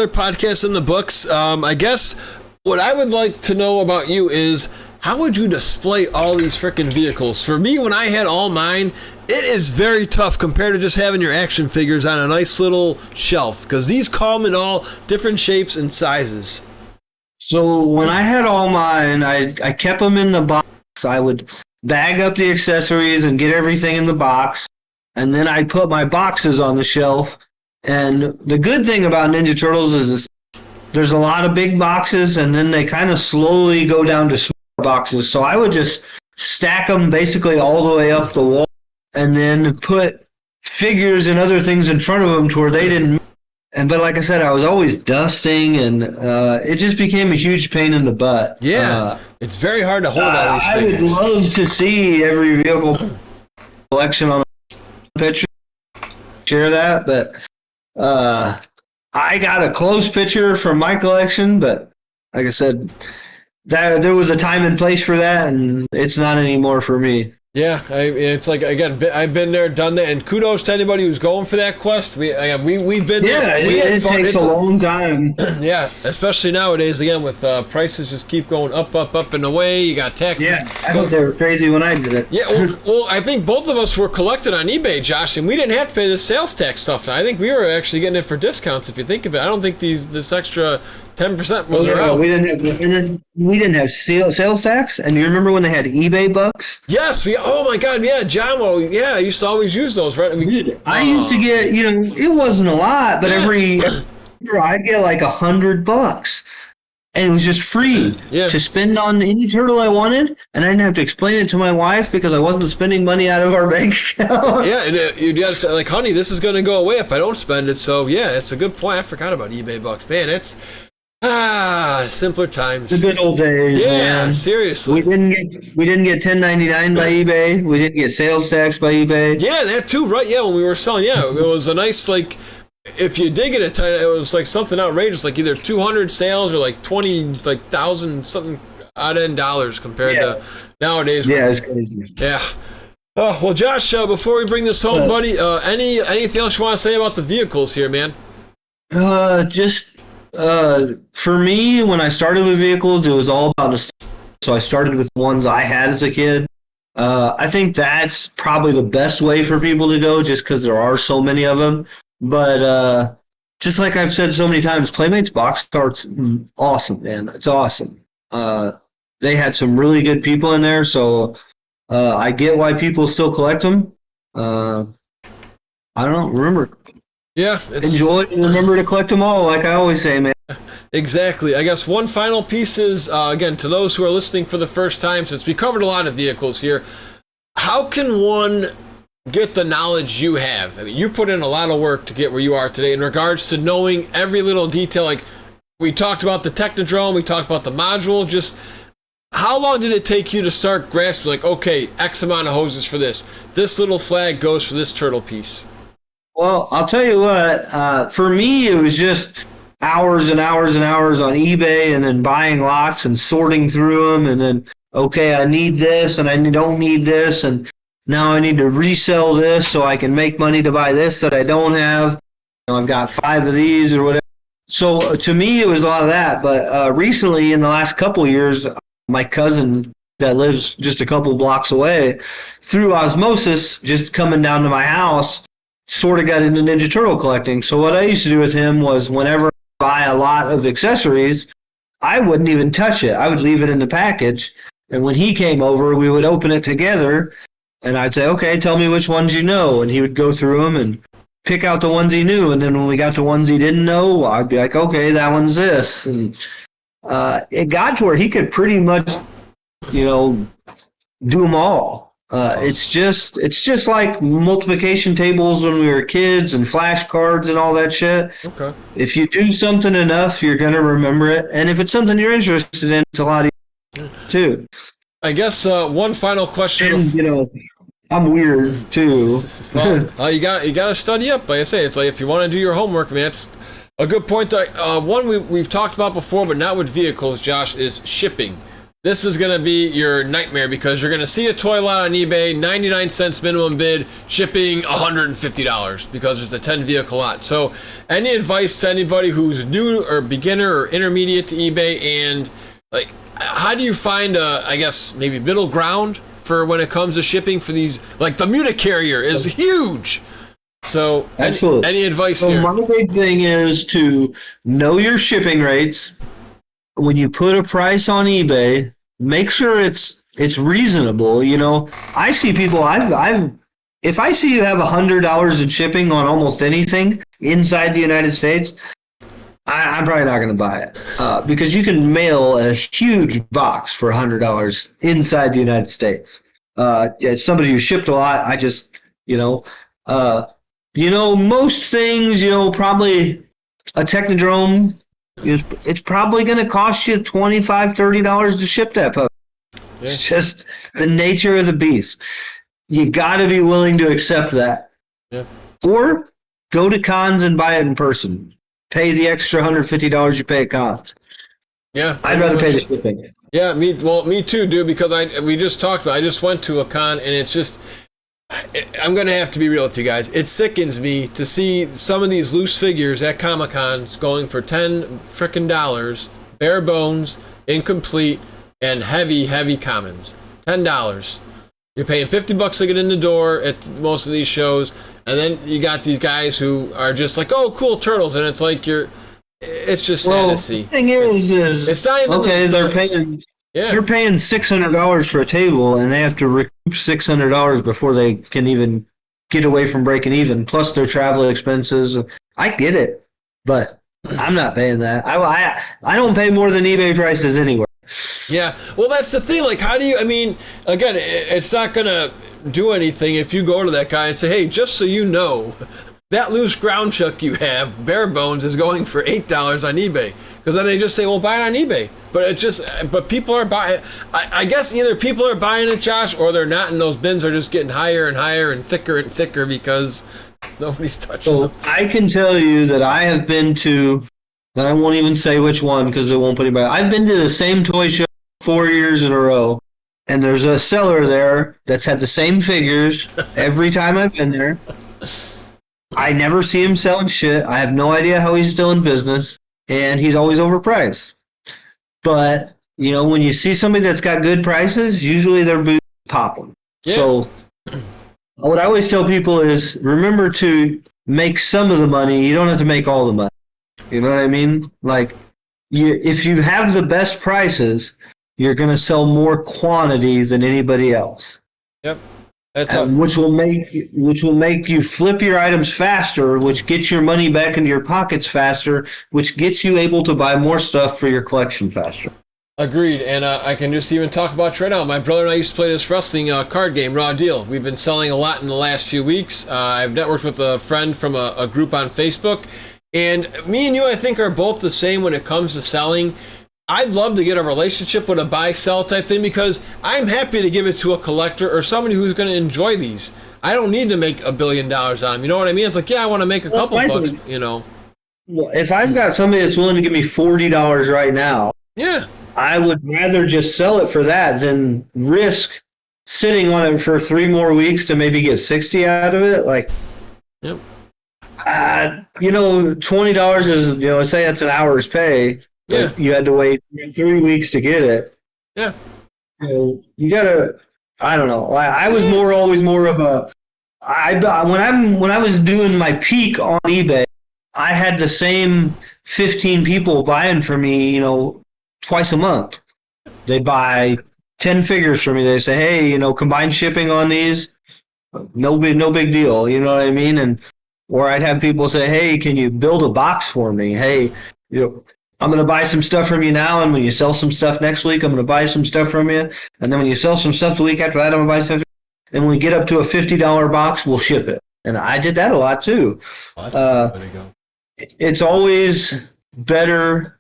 podcast in the books. I guess what I would like to know about you is how would you display all these freaking vehicles? For me, when I had all mine, it is very tough compared to just having your action figures on a nice little shelf, because these come in all different shapes and sizes. So when I had all mine, I kept them in the box. I would bag up the accessories and get everything in the box. And then I put my boxes on the shelf. And the good thing about Ninja Turtles is there's a lot of big boxes, and then they kind of slowly go down to smaller boxes. So I would just stack them basically all the way up the wall, and then put figures and other things in front of them to where they didn't. But like I said, I was always dusting, and it just became a huge pain in the butt. Yeah, it's very hard to hold all these figures. I would love to see every vehicle collection on picture, share that, but I got a close picture from my collection, but like I said, there was a time and place for that, and it's not anymore for me. Yeah, it's like, again, I've been there, done that, and kudos to anybody who's going for that quest. We've been there. It takes a long time. Yeah, especially nowadays, again, with prices just keep going up and away. You got taxes. Yeah, I thought they were crazy when I did it. Yeah, well, I think both of us were collected on eBay, Josh, and we didn't have to pay the sales tax stuff. I think we were actually getting it for discounts, if you think of it. I don't think this extra 10% was around. We didn't have sales tax, and you remember when they had eBay bucks? Yes, oh my God, yeah, Jamo, yeah, I used to always use those, right? I used to get, it wasn't a lot, but every year I'd get like $100, and it was just free to spend on any turtle I wanted, and I didn't have to explain it to my wife because I wasn't spending money out of our bank account. Yeah, and you got to like, honey, this is going to go away if I don't spend it. So yeah, it's a good point. I forgot about eBay bucks, man. It's simpler times. The good old days, man. Seriously. We didn't get 1099 by eBay. We didn't get sales tax by eBay. Yeah, that too, right? Yeah, when we were selling, it was a nice, like, if you did get it was like something outrageous, like either 200 sales or like 20,000 something odd end dollars compared to nowadays. Yeah, it's crazy. Yeah. Oh, well, Josh, before we bring this home, buddy, anything else you want to say about the vehicles here, man? For me, when I started with vehicles, it was all about nostalgia. So I started with the ones I had as a kid. I think that's probably the best way for people to go, just because there are so many of them. But just like I've said so many times, Playmates box art's awesome, man. It's awesome. They had some really good people in there, so I get why people still collect them. I don't know. Remember. Yeah. Enjoy and remember to collect them all, like I always say, man. Exactly. I guess one final piece is, again, to those who are listening for the first time, since we covered a lot of vehicles here, how can one get the knowledge you have? I mean, you put in a lot of work to get where you are today in regards to knowing every little detail. Like, we talked about the Technodrome, we talked about the module. Just how long did it take you to start grasping, like, okay, X amount of hoses for this little flag goes for this turtle piece? Well, I'll tell you what, for me, it was just hours and hours and hours on eBay and then buying lots and sorting through them. And then, okay, I need this and I don't need this. And now I need to resell this so I can make money to buy this that I don't have. I've got 5 of these or whatever. So to me, it was a lot of that. But recently, in the last couple of years, my cousin that lives just a couple blocks away, through osmosis, just coming down to my house, sort of got into Ninja Turtle collecting. So what I used to do with him was whenever I buy a lot of accessories, I wouldn't even touch it. I would leave it in the package. And when he came over, we would open it together. And I'd say, okay, tell me which ones you know. And he would go through them and pick out the ones he knew. And then when we got to ones he didn't know, I'd be like, okay, that one's this. And it got to where he could pretty much, do them all. It's just like multiplication tables when we were kids and flashcards and all that shit. Okay. If you do something enough, you're gonna remember it, and if it's something you're interested in, it's a lot easier too. I guess one final question. And I'm weird too. Well, you got to study up. Like I say, it's like if you want to do your homework, man, it's a good point. One we've talked about before, but not with vehicles, Josh, is shipping. This is going to be your nightmare because you're going to see a toy lot on eBay, 99 cents minimum bid, shipping $150 because there's a 10 vehicle lot. So any advice to anybody who's new or beginner or intermediate to eBay, and like, how do you find I guess maybe middle ground for when it comes to shipping for these? Like the Mutacarrier is huge. So absolutely. Any advice so here? My big thing is to know your shipping rates. When you put a price on eBay, make sure it's reasonable. I see people. If I see you have $100 in shipping on almost anything inside the United States, I'm probably not going to buy it because you can mail a huge box for $100 inside the United States. As somebody who shipped a lot, I just most things, probably a Technodrome. It's probably going to cost you $25, $30 to ship that puppy. Yeah. It's just the nature of the beast. You got to be willing to accept that. Yeah. Or go to cons and buy it in person. Pay the extra $150 you pay at cons. Yeah. I'd rather pay the shipping. Yeah, me too, dude, because we just talked about, I just went to a con, and it's just, I'm going to have to be real with you guys. It sickens me to see some of these loose figures at Comic-Cons going for $10 frickin', bare bones, incomplete, and heavy commons. $10. You're paying $50 to get in the door at most of these shows, and then you got these guys who are just like, oh, cool turtles, and it's like it's just sad to see. The thing is it's not even okay. They're paying. Yeah. You're paying $600 for a table, and they have to recoup $600 before they can even get away from breaking even. Plus their travel expenses. I get it, but I'm not paying that. I don't pay more than eBay prices anywhere. Yeah, well, that's the thing. Like, how do you? I mean, again, it's not gonna do anything if you go to that guy and say, "Hey, just so you know, that loose ground chuck you have, bare bones, is going for $8 on eBay." Because then they just say, "Well, buy it on eBay." But people are buying. I guess either people are buying it, Josh, or they're not, and those bins are just getting higher and higher and thicker because nobody's touching them. I can tell you that I have been to, and I won't even say which one because it won't put anybody. I've been to the same toy show 4 years in a row, and there's a seller there that's had the same figures every time I've been there. I never see him selling shit. I have no idea how he's still in business, and he's always overpriced. But, when you see somebody that's got good prices, usually their boots pop them. Yeah. So what I always tell people is remember to make some of the money. You don't have to make all the money. You know what I mean? Like, if you have the best prices, you're going to sell more quantity than anybody else. Yep. Which will make you flip your items faster, which gets your money back into your pockets faster, which gets you able to buy more stuff for your collection faster. Agreed, and I can just even talk about it right now. My brother and I used to play this wrestling card game, Raw Deal. We've been selling a lot in the last few weeks. I've networked with a friend from a group on Facebook, and me and you, I think, are both the same when it comes to selling. I'd love to get a relationship with a buy-sell type thing because I'm happy to give it to a collector or somebody who's going to enjoy these. I don't need to make $1 billion on them. You know what I mean? It's like, yeah, I want to make a couple bucks, Well, if I've got somebody that's willing to give me $40 right now, yeah, I would rather just sell it for that than risk sitting on it for 3 more weeks to maybe get 60 out of it. Like, yep. $20 is, say that's an hour's pay. Yeah. You had to wait 3 weeks to get it. Yeah. So you gotta. I don't know. I was always more of a. When I was doing my peak on eBay, I had the same 15 people buying for me, twice a month. They'd buy 10 figures for me. They say, hey, combined shipping on these, no big deal. You know what I mean? Or I'd have people say, hey, can you build a box for me? Hey, I'm going to buy some stuff from you now, and when you sell some stuff next week, I'm going to buy some stuff from you. And then when you sell some stuff the week after that, I'm going to buy stuff. and when we get up to a $50 box, we'll ship it. And I did that a lot too. Oh, that's a good way to go. It's always better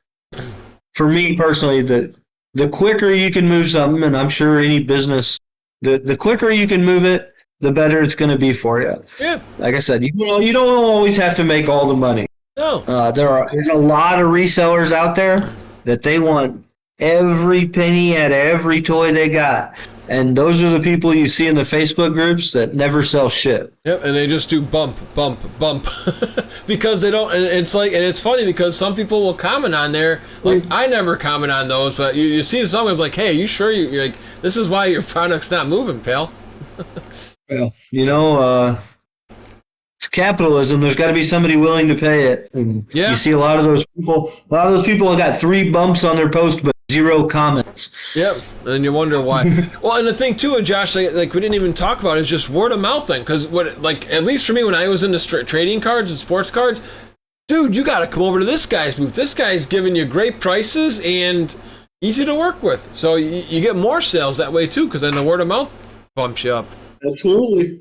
for me personally that the quicker you can move something, and I'm sure any business, the quicker you can move it, the better it's going to be for you. Yeah. Like I said, you don't always have to make all the money. No. There's a lot of resellers out there that they want every penny at every toy they got. And those are the people you see in the Facebook groups that never sell shit. Yep, and they just do bump, bump, bump. Because they don't, and it's funny because some people will comment on there. Like, I never comment on those, but you see someone's like, hey, are you sure you're like, this is why your product's not moving, pal? Well, it's capitalism. There's got to be somebody willing to pay it. And Yeah. You see a lot of those people. A lot of those people have got 3 bumps on their post, but 0 comments. Yep, and you wonder why. Well, and the thing too, Josh, like we didn't even talk about is just word of mouth thing. Because at least for me, when I was into trading cards and sports cards, dude, you got to come over to this guy's booth. This guy's giving you great prices and easy to work with. So you get more sales that way too, because then the word of mouth bumps you up. Absolutely.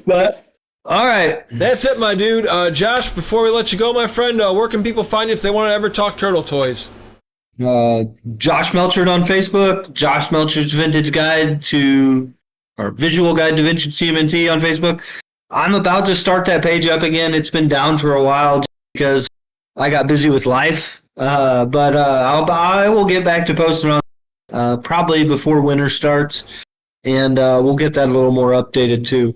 But all right, that's it, my dude. Josh, before we let you go, my friend, where can people find you if they want to ever talk turtle toys? Josh Melchert on Facebook, Josh Melchert's Vintage Guide to, or Visual Guide to Vintage TMNT on Facebook. I'm about to start that page up again. It's been down for a while just because I got busy with life. But I will get back to posting on probably before winter starts, and we'll get that a little more updated too.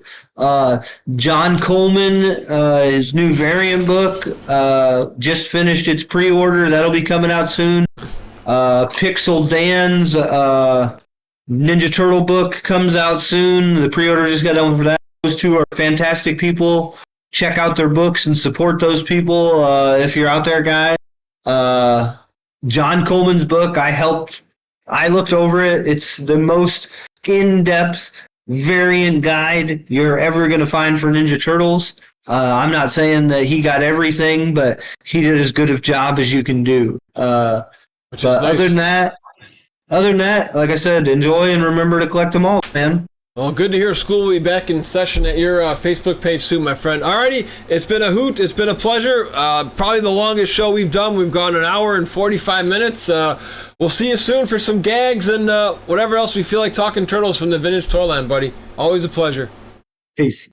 John Coleman, his new variant book, just finished its pre-order. That'll be coming out soon. Pixel Dan's Ninja Turtle book comes out soon. The pre-order just got done for that. Those two are fantastic people. Check out their books and support those people if you're out there, guys. John Coleman's book, I looked over it. It's the most in-depth variant guide you're ever going to find for Ninja Turtles. I'm not saying that he got everything, but he did as good a job as you can do. But nice. other than that, like I said, enjoy and remember to collect them all, man. Well, good to hear. School will be back in session at your Facebook page soon, my friend. Alrighty, it's been a hoot. It's been a pleasure. Probably the longest show we've done. We've gone an hour and 45 minutes. We'll see you soon for some gags and whatever else we feel like talking turtles from the Vintage Toyland, buddy. Always a pleasure. Peace.